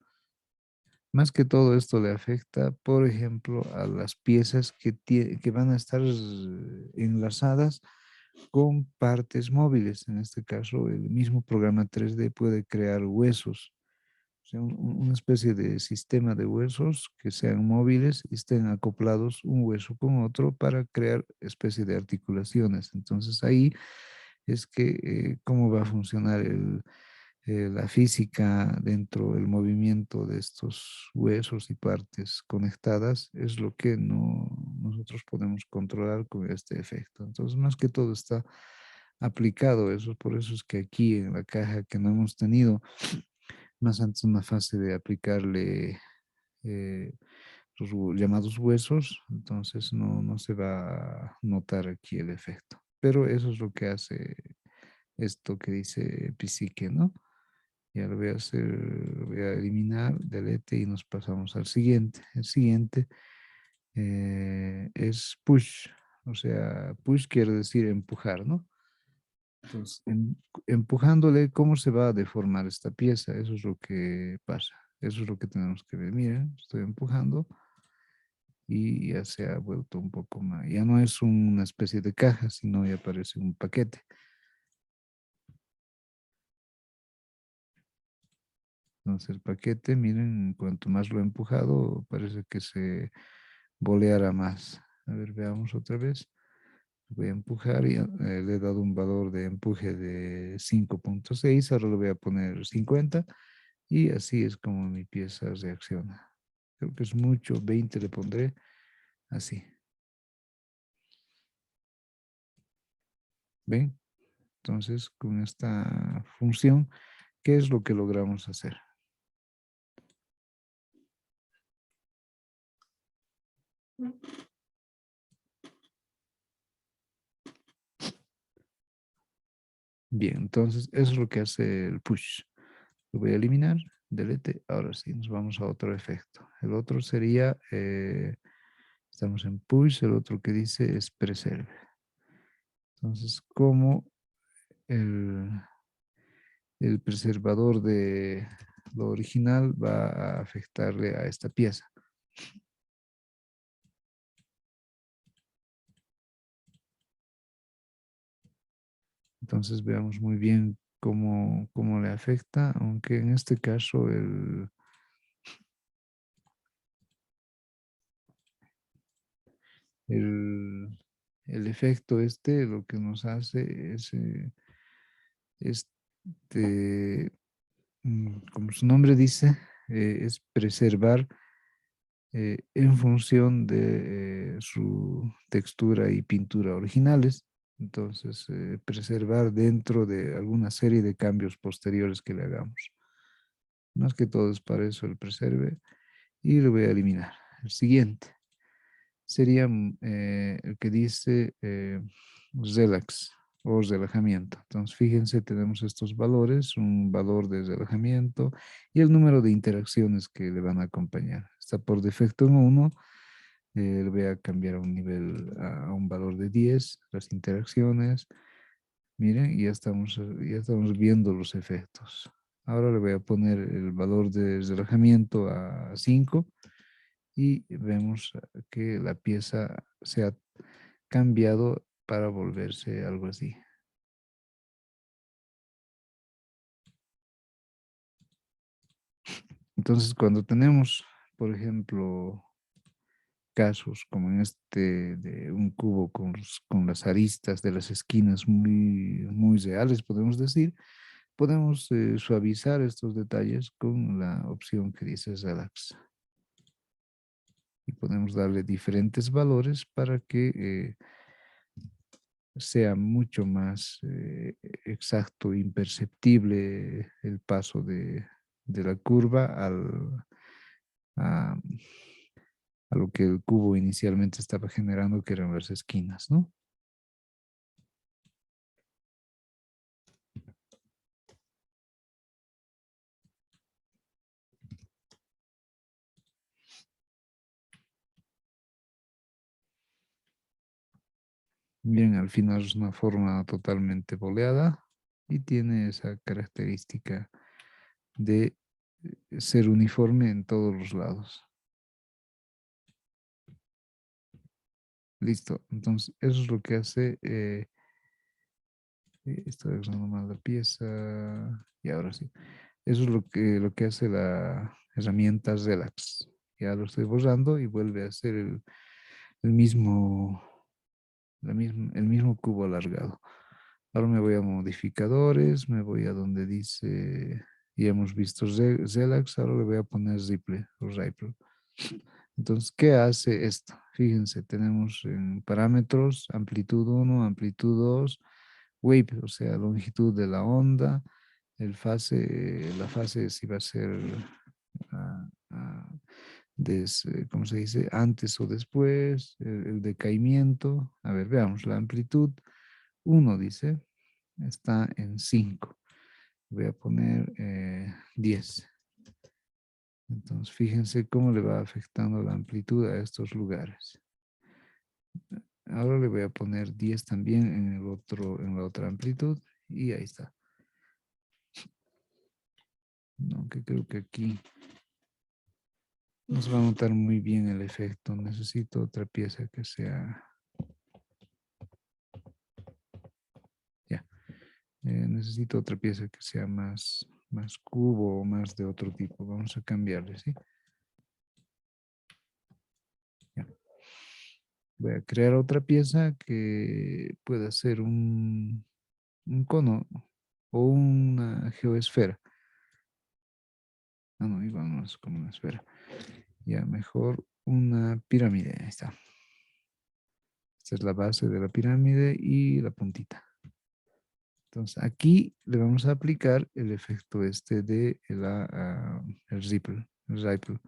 Más que todo esto le afecta, por ejemplo, a las piezas que van a estar enlazadas con partes móviles. En este caso, el mismo programa 3D puede crear huesos, o sea, una especie de sistema de huesos que sean móviles y estén acoplados un hueso con otro para crear especie de articulaciones. Entonces ahí es que cómo va a funcionar la física dentro del movimiento de estos huesos y partes conectadas es lo que nosotros podemos controlar con este efecto. Entonces, más que todo está aplicado eso, por eso es que aquí en la caja que no hemos tenido más antes una fase de aplicarle eh, los llamados huesos, entonces no se va a notar aquí el efecto. Pero eso es lo que hace esto que dice psique, ¿no? Ya lo voy a hacer, lo voy a eliminar, delete y nos pasamos al siguiente. El siguiente es push. O sea, push quiere decir empujar, ¿no? Entonces, empujándole, ¿cómo se va a deformar esta pieza? Eso es lo que pasa. Eso es lo que tenemos que ver. Miren, estoy empujando y ya se ha vuelto un poco más. Ya no es una especie de caja, sino ya parece un paquete. Entonces el paquete, miren, cuanto más lo he empujado, parece que se boleará más. A ver, veamos otra vez. Voy a empujar y le he dado un valor de empuje de 5.6. Ahora le voy a poner 50 y así es como mi pieza reacciona. Creo que es mucho, 20 le pondré así. ¿Ven? Entonces, con esta función, ¿qué es lo que logramos hacer? Bien, entonces eso es lo que hace el push. Lo voy a eliminar, delete. Ahora sí, nos vamos a otro efecto. El otro sería, estamos en push, el otro que dice es preserve. Entonces, como el, el preservador de lo original va a afectarle a esta pieza. Entonces veamos muy bien cómo le afecta, aunque en este caso el, el efecto este lo que nos hace es este, como su nombre dice, es preservar en función de su textura y pintura originales. Entonces, preservar dentro de alguna serie de cambios posteriores que le hagamos. Más que todo es para eso el preserve y lo voy a eliminar. El siguiente sería el que dice relax o relajamiento. Entonces, fíjense, tenemos estos valores, un valor de relajamiento y el número de interacciones que le van a acompañar. Está por defecto en 1, le voy a cambiar a un nivel, a un valor de 10, las interacciones. Miren, ya estamos viendo los efectos. Ahora le voy a poner el valor de relajamiento a 5 y vemos que la pieza se ha cambiado para volverse algo así. Entonces, cuando tenemos, por ejemplo, casos como en este de un cubo con las aristas de las esquinas muy reales, podemos decir, podemos suavizar estos detalles con la opción que dice Relax. Y podemos darle diferentes valores para que sea mucho más exacto, imperceptible el paso de la curva a, a lo que el cubo inicialmente estaba generando, que eran las esquinas, ¿no? Bien, al final es una forma totalmente boleada y tiene esa característica de ser uniforme en todos los lados. Listo, entonces eso es lo que hace, estoy usando mal la pieza y ahora sí. Eso es lo que hace la herramienta Relax. Ya lo estoy borrando y vuelve a ser el mismo, el mismo cubo alargado. Ahora me voy a modificadores, me voy a donde dice, ya hemos visto Relax, ahora le voy a poner Ripple o Ripple. Entonces, ¿qué hace esto? Fíjense, tenemos en parámetros amplitud 1, amplitud 2, wave, o sea, longitud de la onda, la fase si va a ser, ah, ah, ¿cómo se dice? Antes o después, el decaimiento. A ver, veamos, la amplitud 1 dice, está en 5. Voy a poner 10. Entonces, fíjense cómo le va afectando la amplitud a estos lugares. ahora le voy a poner 10 también en el otro, en la otra amplitud. Y ahí está. No, que creo que aquí no se va a notar muy bien el efecto. Necesito otra pieza que sea... Ya. Necesito otra pieza que sea más cubo o más de otro tipo. Vamos a cambiarle, ¿sí? Ya. Voy a crear otra pieza que pueda ser un cono o una geoesfera. Ah, no, igual no es como una esfera. Ya, mejor una pirámide. Ahí está. Esta es la base de la pirámide y la puntita. Entonces, aquí le vamos a aplicar el efecto este de el ripple. El ripple.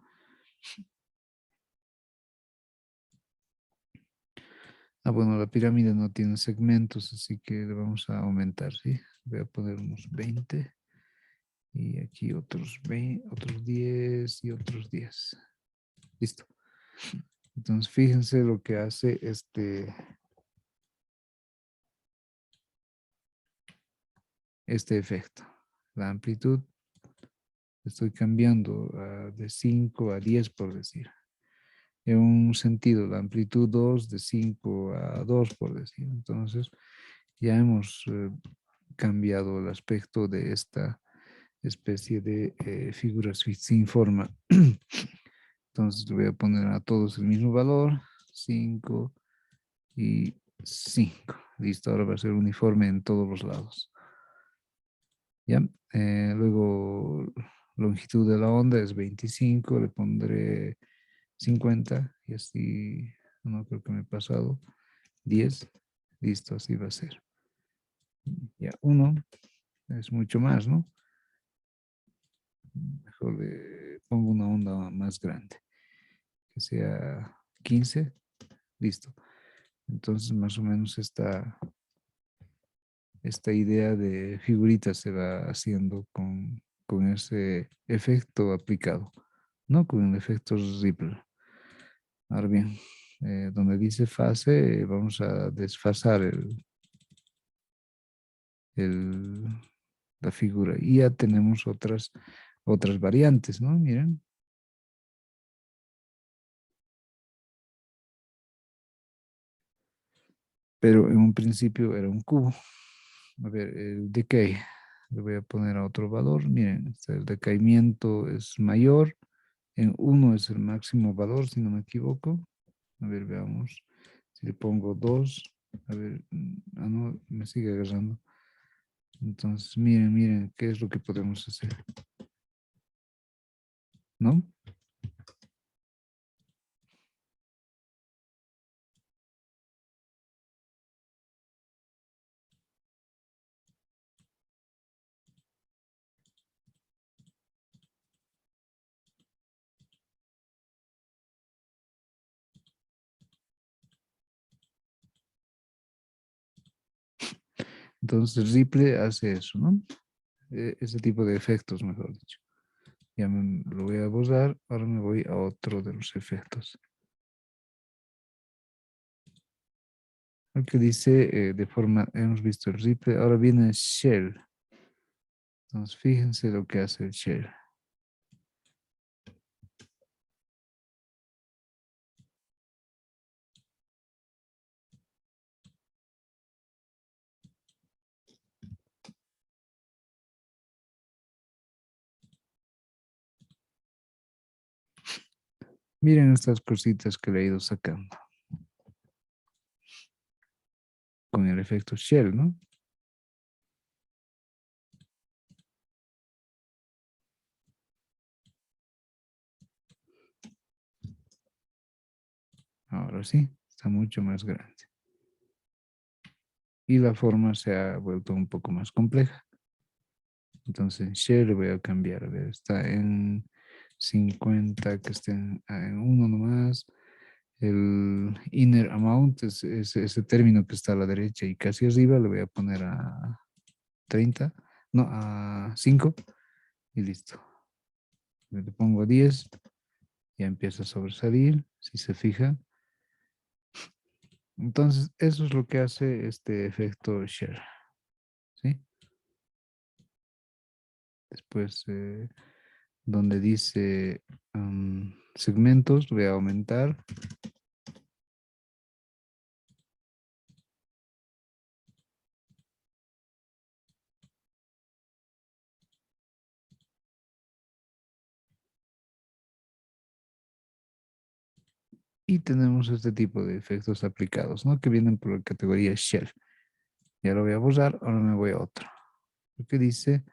Ah, bueno, la pirámide no tiene segmentos, así que le vamos a aumentar, ¿sí? Voy a poner unos 20 y aquí otros 20, otros 10 y otros 10. Listo. Entonces, fíjense lo que hace este efecto. La amplitud estoy cambiando de 5 a 10, por decir. En un sentido, la amplitud 2 de 5 a 2, por decir. Entonces, ya hemos cambiado el aspecto de esta especie de figura sin forma. Entonces, le voy a poner a todos el mismo valor, 5 y 5. Listo, ahora va a ser uniforme en todos los lados. ¿Ya? Luego, longitud de la onda es 25, le pondré 50 y así, no creo que me he pasado, 10, listo, así va a ser. Ya, 1 es mucho más, ¿no? Mejor le pongo una onda más grande, que sea 15, listo. Entonces, más o menos esta idea de figuritas se va haciendo con ese efecto aplicado, ¿no? Con el efecto Ripple. Ahora bien, donde dice fase, vamos a desfasar el, la figura. Y ya tenemos otras variantes, ¿no? Miren. Pero en un principio era un cubo. A ver, el decay. Le voy a poner a otro valor. Miren, el decaimiento es mayor. En 1 es el máximo valor, si no me equivoco. A ver, veamos. Si le pongo 2, a ver, no, me sigue agarrando. Entonces, miren, ¿qué es lo que podemos hacer? ¿No? Entonces, Ripple hace eso, ¿no? Ese tipo de efectos, mejor dicho. Ya lo voy a borrar, ahora me voy a otro de los efectos. El que dice de forma, hemos visto el Ripple, ahora viene Shell. Entonces, fíjense lo que hace el Shell. Miren estas cositas que le he ido sacando con el efecto Shell, ¿no? Ahora sí, está mucho más grande. Y la forma se ha vuelto un poco más compleja. Entonces, share le voy a cambiar. A ver, está en 50, que esté en 1 nomás. El inner amount es ese término que está a la derecha y casi arriba le voy a poner a 30, no, a 5 y listo. Le pongo 10, ya empieza a sobresalir, si se fijan. Entonces, eso es lo que hace este efecto share, ¿sí? Después, donde dice segmentos, voy a aumentar y tenemos este tipo de efectos aplicados, ¿no? Que vienen por la categoría shell. Ya lo voy a borrar, ahora me voy a otro. Lo que dice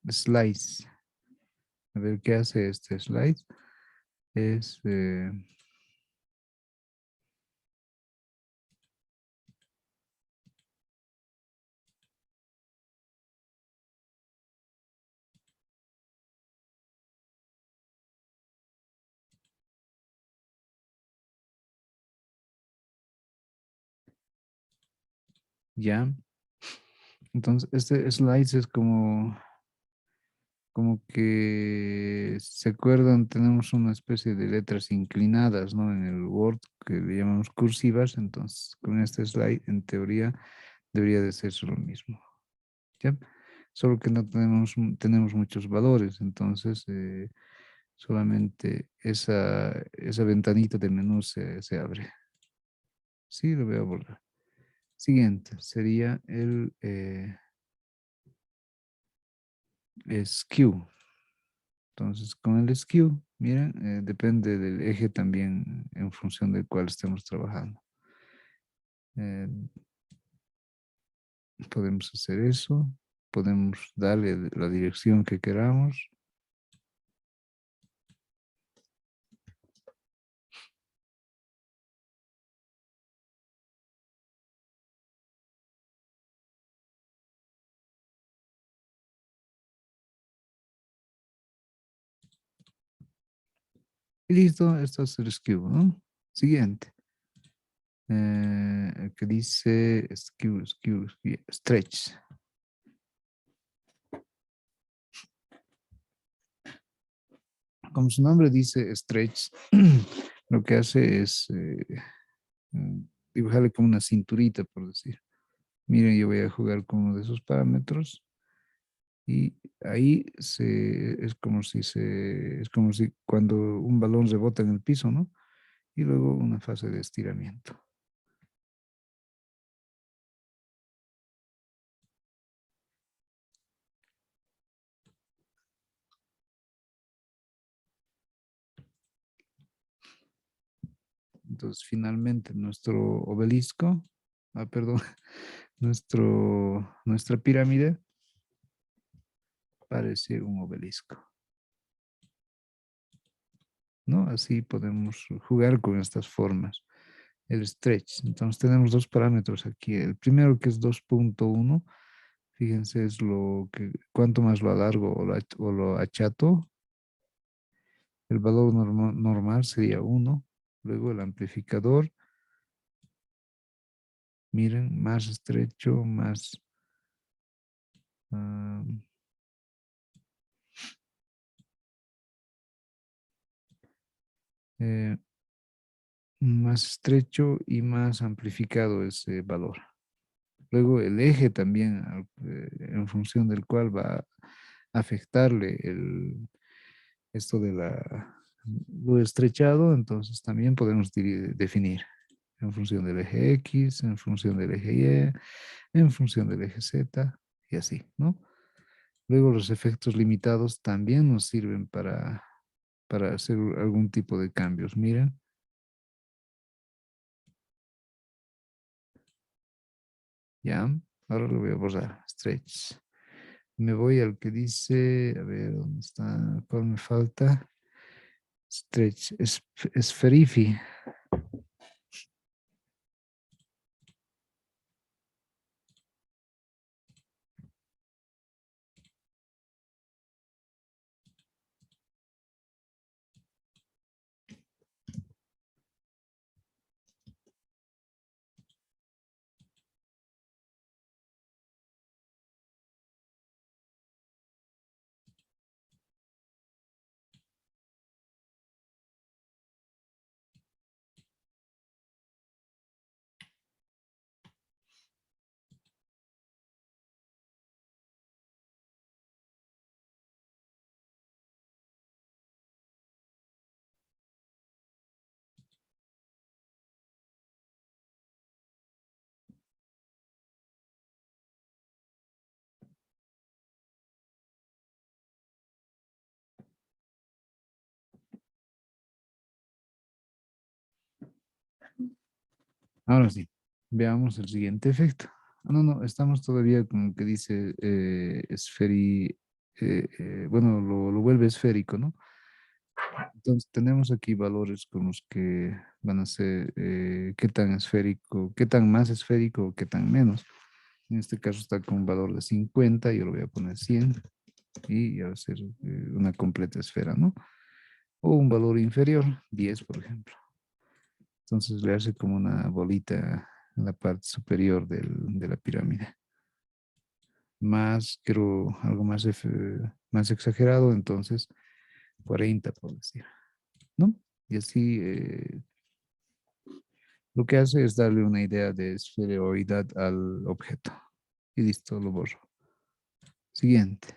slice. A ver qué hace este slice. Es ya. Entonces, este slice es como que, ¿se acuerdan? Tenemos una especie de letras inclinadas, ¿no? En el Word que le llamamos cursivas. Entonces, con este slide, en teoría, debería de ser lo mismo. ¿Ya? Solo que no tenemos muchos valores. Entonces, solamente esa ventanita de menú se abre. Sí, lo voy a borrar. Siguiente sería el skew. Entonces, con el skew, miren, depende del eje también en función del cual estemos trabajando. Eh, podemos hacer eso, podemos darle la dirección que queramos. Y listo, esto es el skew, ¿no? Siguiente. Que dice skew, stretch. Como su nombre dice stretch, lo que hace es dibujarle como una cinturita, por decir. Miren, yo voy a jugar con uno de esos parámetros y ahí es como si cuando un balón rebota en el piso, ¿no? Y luego una fase de estiramiento. Entonces, finalmente nuestro obelisco, perdón, nuestra pirámide parece un obelisco, ¿no? Así podemos jugar con estas formas. El stretch. Entonces tenemos dos parámetros aquí. El primero que es 2.1. Fíjense, es cuanto más lo alargo o lo achato, el valor normal sería 1. Luego el amplificador, miren, más estrecho, ah, eh, más estrecho y más amplificado ese valor. Luego el eje también, en función del cual va a afectarle esto de lo estrechado, entonces también podemos definir en función del eje X, en función del eje Y, en función del eje Z y así, ¿no? Luego los efectos limitados también nos sirven para hacer algún tipo de cambios. Miren, ya, ahora lo voy a borrar, stretch. Me voy al que dice, a ver, ¿dónde está? ¿Cuál me falta? Stretch, esferifi. Ahora sí, veamos el siguiente efecto. No, no, estamos todavía con que dice bueno, lo vuelve esférico, ¿no? Entonces tenemos aquí valores con los que van a ser qué tan esférico, qué tan más esférico o qué tan menos. En este caso está con un valor de 50, yo lo voy a poner 100 y va a ser una completa esfera, ¿no? O un valor inferior, 10, por ejemplo. Entonces le hace como una bolita en la parte superior de la pirámide. Más, quiero algo más, más exagerado, entonces 40, por decir, ¿no? Y así lo que hace es darle una idea de esferoidad al objeto. Y listo, lo borro. Siguiente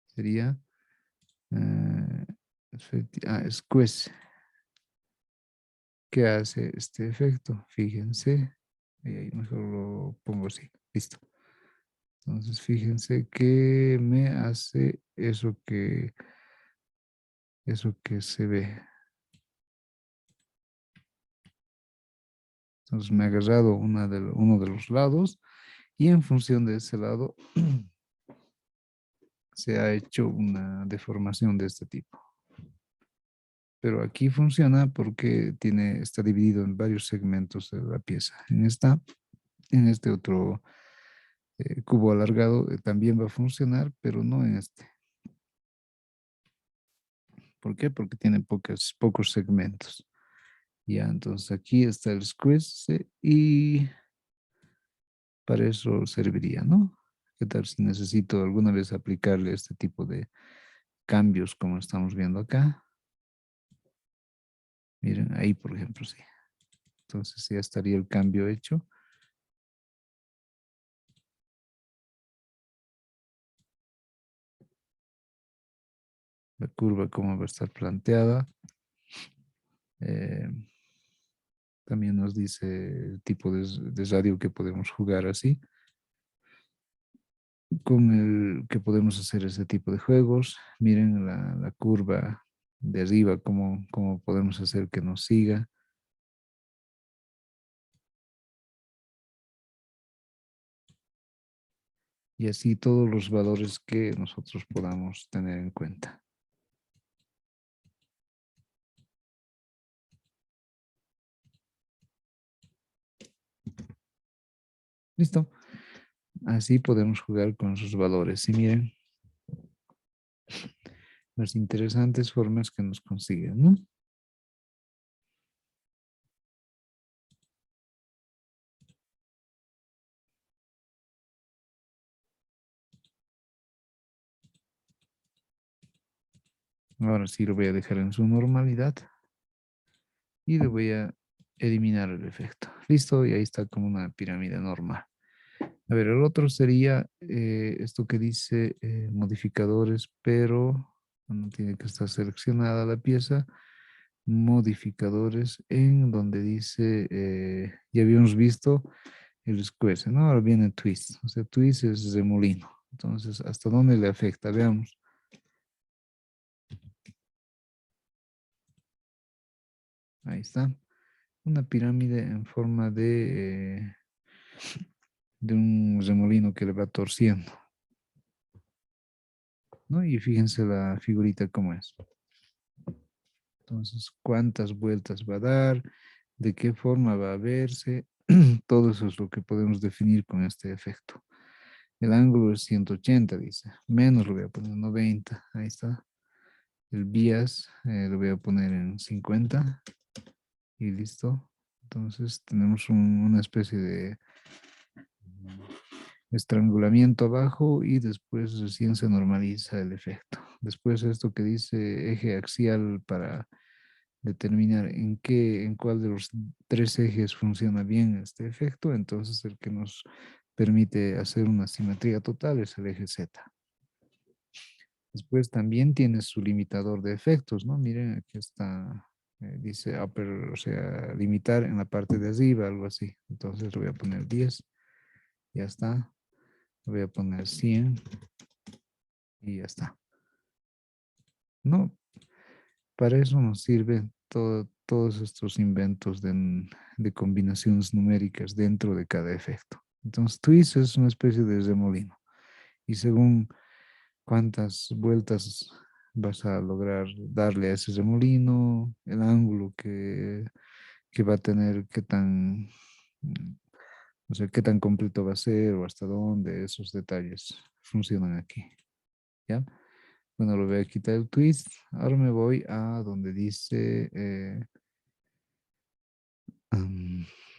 sería squeeze. ¿Qué hace este efecto? Fíjense. Y ahí mejor lo pongo así. Listo. Entonces, fíjense que me hace eso que se ve. Entonces, me ha agarrado uno de los lados y en función de ese lado se ha hecho una deformación de este tipo. Pero aquí funciona porque está dividido en varios segmentos de la pieza. En este otro cubo alargado también va a funcionar, pero no en este. ¿Por qué? Porque tiene pocos segmentos. Ya, entonces aquí está el squeeze y para eso serviría, ¿no? ¿Qué tal si necesito alguna vez aplicarle este tipo de cambios como estamos viendo acá? Miren, ahí por ejemplo, sí. Entonces ya estaría el cambio hecho. La curva cómo va a estar planteada. Eh, también nos dice el tipo de radio que podemos jugar así. Con el que podemos hacer ese tipo de juegos. Miren la curva de arriba, cómo podemos hacer que nos siga. Y así todos los valores que nosotros podamos tener en cuenta. ¿Listo? Así podemos jugar con sus valores. Y miren las interesantes formas que nos consiguen, ¿no? Ahora sí lo voy a dejar en su normalidad y le voy a eliminar el efecto. Listo, y ahí está como una pirámide normal. A ver, el otro sería esto que dice modificadores, pero no tiene que estar seleccionada la pieza. Modificadores en donde dice, ya habíamos visto el squeeze, ¿no? Ahora viene twist. O sea, twist es remolino. Entonces, ¿hasta dónde le afecta? Veamos. Ahí está. Una pirámide en forma de un remolino que le va torciendo, ¿no? Y fíjense la figurita cómo es. Entonces, ¿cuántas vueltas va a dar? ¿De qué forma va a verse? Todo eso es lo que podemos definir con este efecto. El ángulo es 180, dice. Menos lo voy a poner 90. Ahí está. El bias lo voy a poner en 50. Y listo. Entonces tenemos una especie de estrangulamiento abajo y después recién se normaliza el efecto. Después esto que dice eje axial para determinar en cuál de los tres ejes funciona bien este efecto. Entonces el que nos permite hacer una simetría total es el eje Z. Después también tiene su limitador de efectos, ¿no? Miren, aquí está, dice upper, o sea, limitar en la parte de arriba, algo así. Entonces le voy a poner 10, ya está. Le voy a poner 100 y ya está. No, para eso nos sirve todos estos inventos de combinaciones numéricas dentro de cada efecto. Entonces, twist es una especie de remolino. Y según cuántas vueltas vas a lograr darle a ese remolino, el ángulo que va a tener, mm, o sea, qué tan completo va a ser o hasta dónde, esos detalles funcionan aquí. ¿Ya? Bueno, lo voy a quitar el twist. Ahora me voy a donde dice,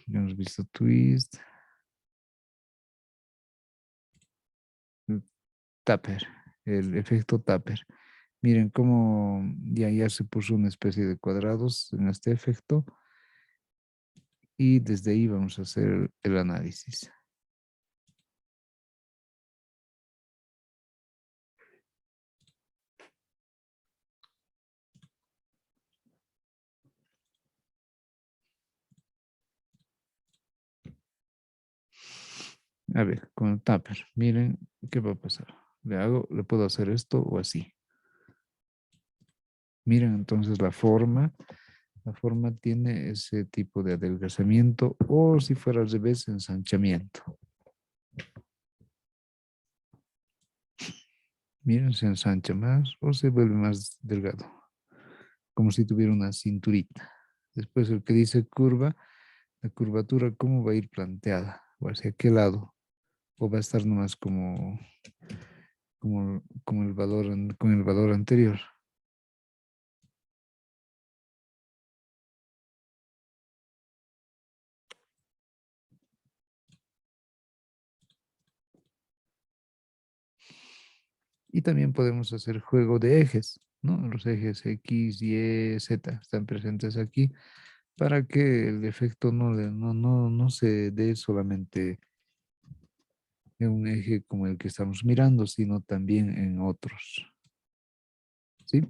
ya hemos visto twist, el Tapper, el efecto Tapper. Miren cómo ya se puso una especie de cuadrados en este efecto y desde ahí vamos a hacer el análisis. A ver, con el Tapper, miren qué va a pasar. Le puedo hacer esto o así. Miren entonces la forma tiene ese tipo de adelgazamiento o si fuera al revés, ensanchamiento. Miren, se ensancha más o se vuelve más delgado, como si tuviera una cinturita. Después el que dice curva, la curvatura, ¿cómo va a ir planteada? ¿O hacia qué lado? ¿O va a estar nomás como el valor, con el valor anterior? Y también podemos hacer juego de ejes, ¿no? Los ejes X, Y, Z están presentes aquí para que el efecto no se dé solamente en un eje como el que estamos mirando, sino también en otros. ¿Sí?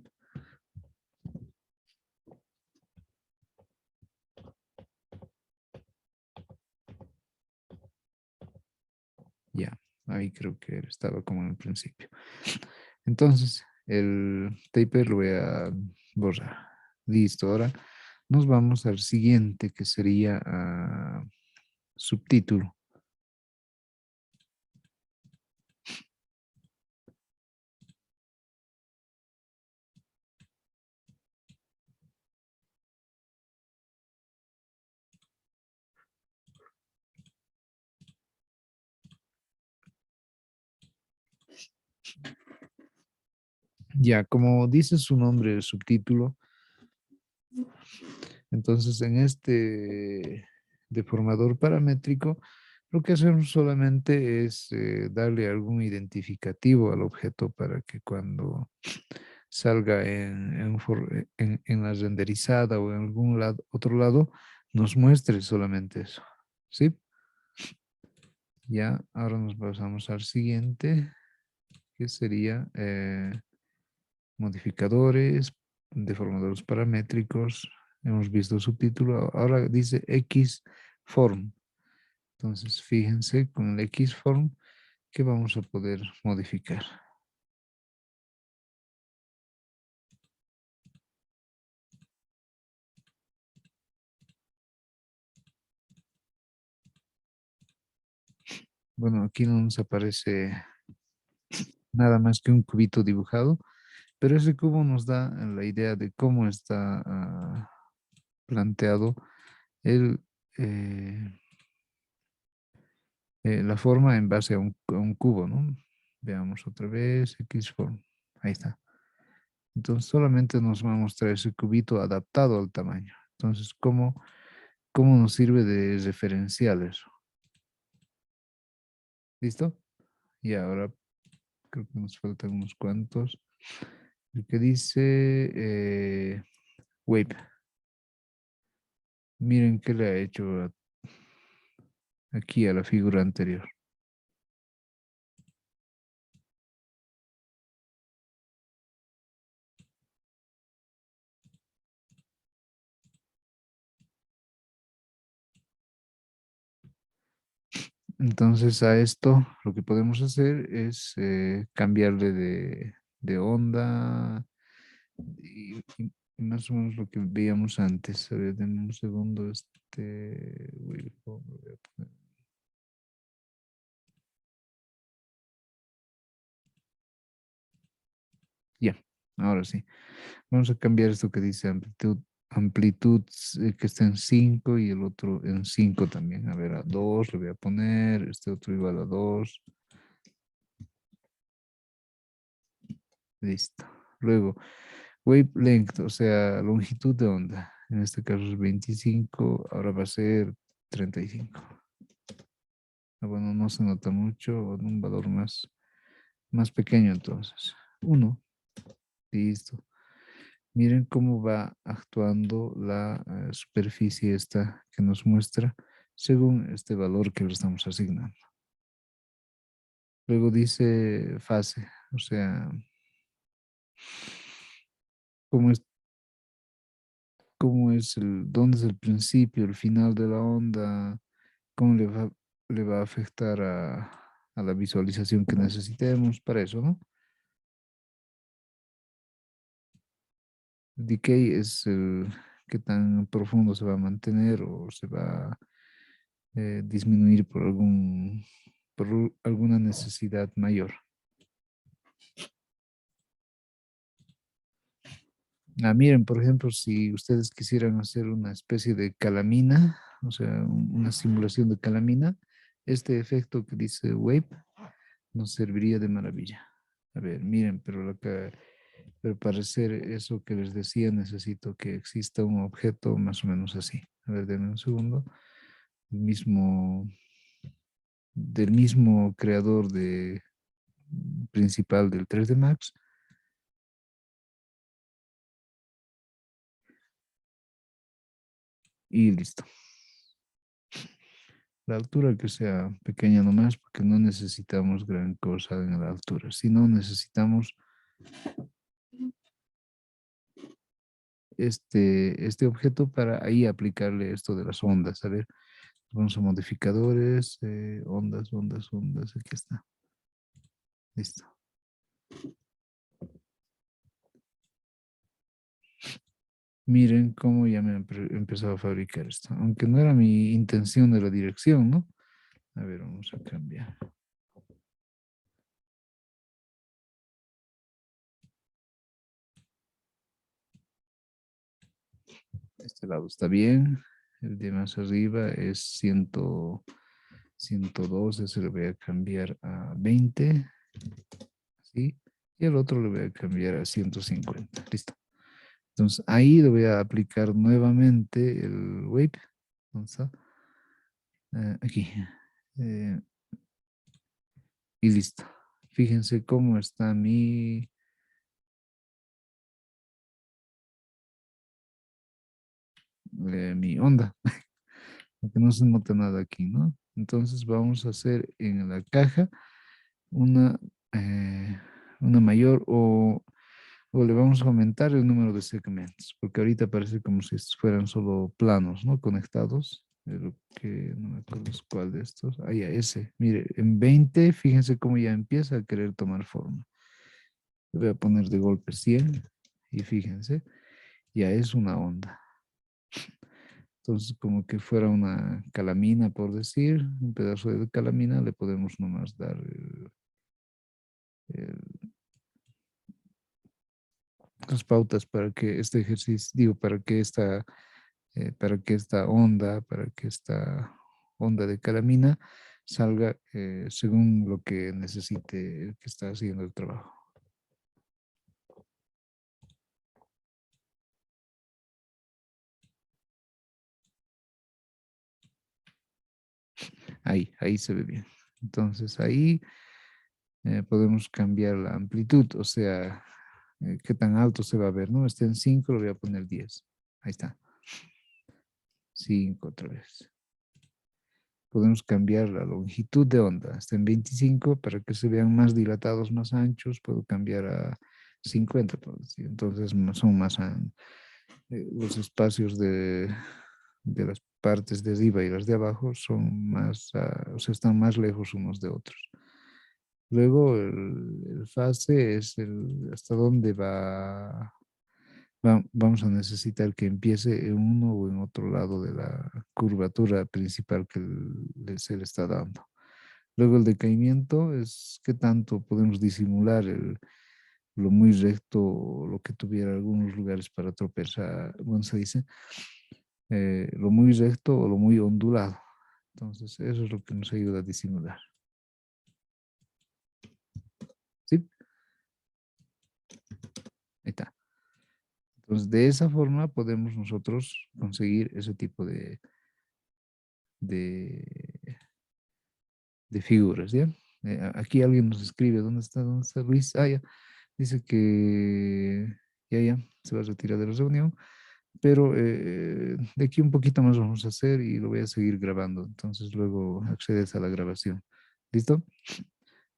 Ya, ahí creo que estaba como en el principio. Entonces, el taper lo voy a borrar. Listo, ahora nos vamos al siguiente que sería subtítulo. Ya, como dice su nombre, el subtítulo, entonces en este deformador paramétrico, lo que hacemos solamente es darle algún identificativo al objeto para que cuando salga en la renderizada o en algún lado, otro lado, nos muestre solamente eso. ¿Sí? Ya, ahora nos pasamos al siguiente, que sería modificadores, deformadores paramétricos. Hemos visto el subtítulo. Ahora dice Xform. Entonces, fíjense con el Xform que vamos a poder modificar. Bueno, aquí no nos aparece nada más que un cubito dibujado, pero ese cubo nos da la idea de cómo está planteado el, eh, la forma en base a un cubo, ¿no? Veamos otra vez, Xform. Ahí está. Entonces solamente nos va a mostrar ese cubito adaptado al tamaño. Entonces, ¿cómo nos sirve de referencial eso? ¿Listo? Y ahora creo que nos faltan unos cuantos. El que dice Wave. Miren qué le ha hecho aquí a la figura anterior. Entonces a esto lo que podemos hacer es cambiarle de onda más o menos lo que veíamos antes. A ver, denme un segundo. Waveform, lo voy a poner. Ya, ahora sí. Vamos a cambiar esto que dice amplitud que está en 5 y el otro en 5 también. A ver, a 2 le voy a poner, este otro igual a 2. Listo. Luego, wavelength, o sea, longitud de onda. En este caso es 25, ahora va a ser 35. Ah, bueno, no se nota mucho, un valor más pequeño entonces. 1. Listo. Miren cómo va actuando la superficie esta que nos muestra según este valor que le estamos asignando. Luego dice fase, o sea, cómo es, dónde es el principio, el final de la onda, cómo le va a afectar a la visualización que necesitemos para eso, ¿no? Decay es el qué tan profundo se va a mantener o se va a disminuir por alguna necesidad mayor. Ah, miren, por ejemplo, si ustedes quisieran hacer una especie de calamina, o sea, una simulación de calamina, este efecto que dice wave nos serviría de maravilla. A ver, miren, pero para hacer eso que les decía, necesito que exista un objeto más o menos así. A ver, denme un segundo. El mismo, del mismo creador principal del 3D Max. Y listo. La altura que sea pequeña nomás, porque no necesitamos gran cosa en la altura. Si no necesitamos este objeto para ahí aplicarle esto de las ondas. A ver, vamos a modificadores, ondas. Aquí está. Listo. Miren cómo ya me he empezado a fabricar esto. Aunque no era mi intención de la dirección, ¿no? A ver, vamos a cambiar. Este lado está bien. El de más arriba es 112, se lo voy a cambiar a 20, ¿sí? Y el otro le voy a cambiar a 150, listo. Entonces ahí le voy a aplicar nuevamente el wave. ¿Dónde está? Aquí. Eh, y listo. Fíjense cómo está mi onda, porque no se nota nada aquí, ¿no? Entonces vamos a hacer en la caja una, eh, una mayor o le vamos a aumentar el número de segmentos, porque ahorita parece como si estos fueran solo planos, ¿no? Conectados. Pero que no me acuerdo cuál de estos. Ah, ya, ese. Mire, en 20, fíjense cómo ya empieza a querer tomar forma. Le voy a poner de golpe 100 y fíjense, ya es una onda. Entonces, como que fuera una calamina, por decir, un pedazo de calamina, le podemos nomás dar las pautas para que este ejercicio, digo, para que esta onda de calamina salga según lo que necesite el que está haciendo el trabajo. Ahí se ve bien. Entonces ahí podemos cambiar la amplitud, o sea, qué tan alto se va a ver, ¿no? Está en 5, lo voy a poner 10. Ahí está. 5 otra vez. Podemos cambiar la longitud de onda. Está en 25 para que se vean más dilatados, más anchos. Puedo cambiar a 50, por decir. Entonces son más los espacios de las partes de arriba y las de abajo son más, o sea, están más lejos unos de otros. Luego el fase es hasta dónde vamos a necesitar que empiece en uno o en otro lado de la curvatura principal que se le está dando. Luego el decaimiento es qué tanto podemos disimular lo muy recto o lo que tuviera algunos lugares para tropezar, bueno, se dice, lo muy recto o lo muy ondulado. Entonces, eso es lo que nos ayuda a disimular. ¿Sí? Ahí está. Entonces, de esa forma podemos nosotros conseguir ese tipo de, de figuras, ¿ya? Aquí alguien nos escribe, ¿dónde está? ¿Dónde está Luis? Ah, ya. Dice que ya, se va a retirar de la reunión, pero de aquí un poquito más vamos a hacer y lo voy a seguir grabando. Entonces luego accedes a la grabación. ¿Listo?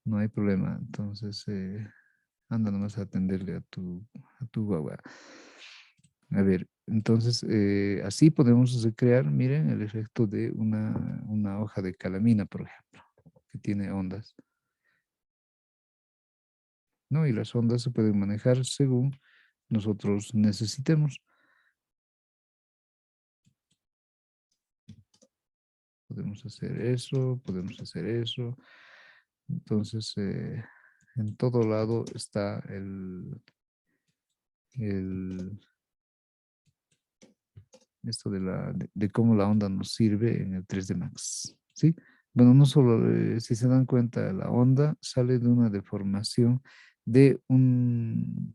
No hay problema. Entonces, anda nomás a atenderle a tu guagua. A ver, entonces así podemos recrear, miren, el efecto de una hoja de calamina, por ejemplo, que tiene ondas, ¿no? Y las ondas se pueden manejar según nosotros necesitemos. Podemos hacer eso, podemos hacer eso. Entonces, en todo lado está el, esto de cómo la onda nos sirve en el 3D Max, ¿sí? Bueno, no solo, si se dan cuenta, la onda sale de una deformación de una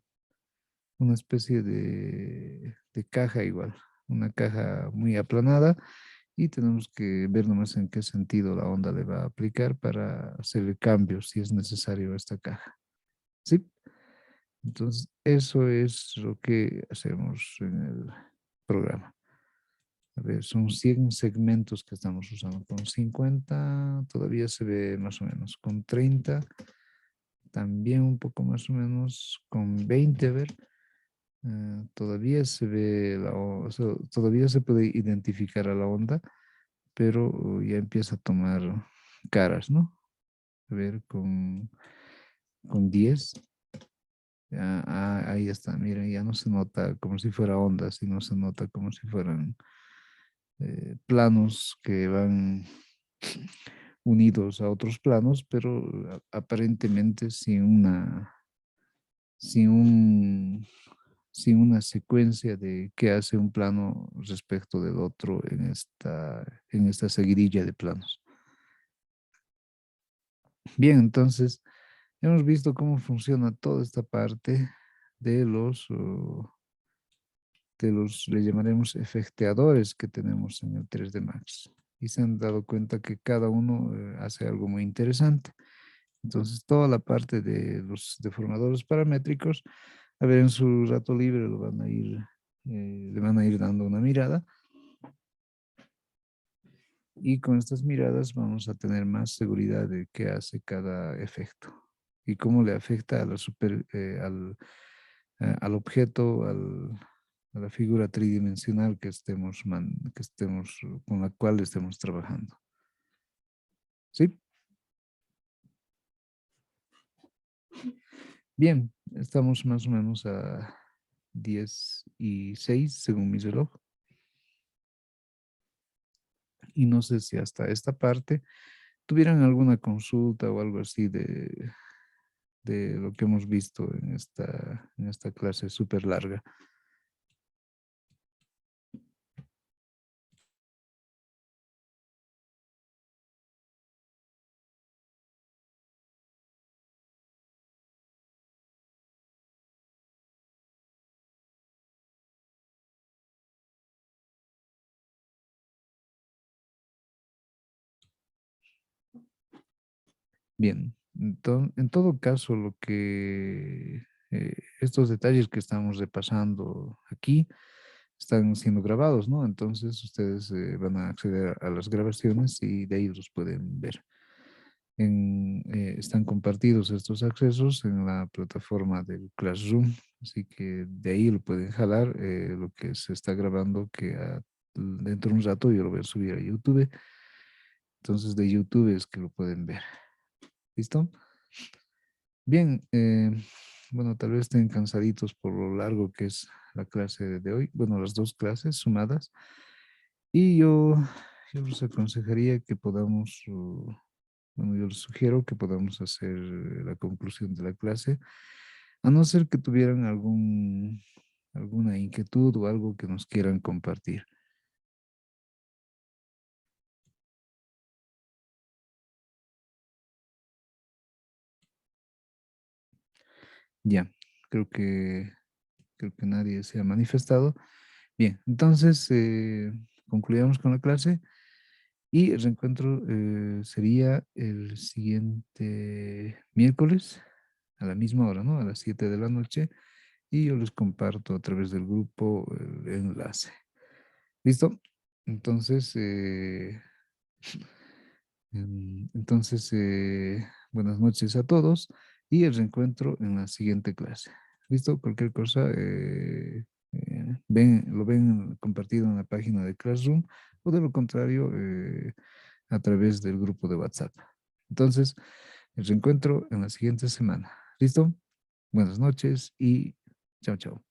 especie de caja igual, una caja muy aplanada y tenemos que ver nomás en qué sentido la onda le va a aplicar para hacer el cambio si es necesario a esta caja, ¿sí? Entonces, eso es lo que hacemos en el programa. A ver, son 100 segmentos que estamos usando. Con 50 todavía se ve más o menos. Con 30 también un poco más o menos. Con 20, a ver, todavía se ve o sea, todavía se puede identificar a la onda, pero ya empieza a tomar caras, ¿no? A ver, con 10. Ahí está, miren, ya no se nota como si fuera onda, sino se nota como si fueran planos que van unidos a otros planos, pero aparentemente sin un, sin una secuencia de qué hace un plano respecto del otro en esta seguidilla de planos. Bien, entonces hemos visto cómo funciona toda esta parte de le llamaremos efecteadores que tenemos en el 3D Max. Y se han dado cuenta que cada uno hace algo muy interesante. Entonces, toda la parte de los deformadores paramétricos, a ver, en su rato libre le van a ir dando una mirada. Y con estas miradas vamos a tener más seguridad de qué hace cada efecto y cómo le afecta a al objeto, a la figura tridimensional que estemos, con la cual estemos trabajando. ¿Sí? Bien, estamos más o menos a 10:06 según mi reloj. Y no sé si hasta esta parte tuvieran alguna consulta o algo así de lo que hemos visto en esta clase súper larga. Bien, en todo caso, estos detalles que estamos repasando aquí están siendo grabados, ¿no? Entonces ustedes van a acceder a las grabaciones y de ahí los pueden ver. Están compartidos estos accesos en la plataforma del Classroom, así que de ahí lo pueden jalar lo que se está grabando, que dentro de un rato yo lo voy a subir a YouTube. Entonces de YouTube es que lo pueden ver. ¿Listo? Bien, bueno, tal vez estén cansaditos por lo largo que es la clase de hoy, bueno, las dos clases sumadas. Y yo les aconsejaría que podamos, bueno, yo les sugiero que podamos hacer la conclusión de la clase, a no ser que tuvieran alguna inquietud o algo que nos quieran compartir. Ya, creo que, creo que nadie se ha manifestado. Bien, entonces concluyamos con la clase y el reencuentro sería el siguiente miércoles a la misma hora, ¿no? A las 7 de la noche y yo les comparto a través del grupo el enlace. ¿Listo? Entonces, entonces buenas noches a todos y el reencuentro en la siguiente clase. ¿Listo? Cualquier cosa, lo ven compartido en la página de Classroom o de lo contrario, a través del grupo de WhatsApp. Entonces, el reencuentro en la siguiente semana. ¿Listo? Buenas noches y chao, chao.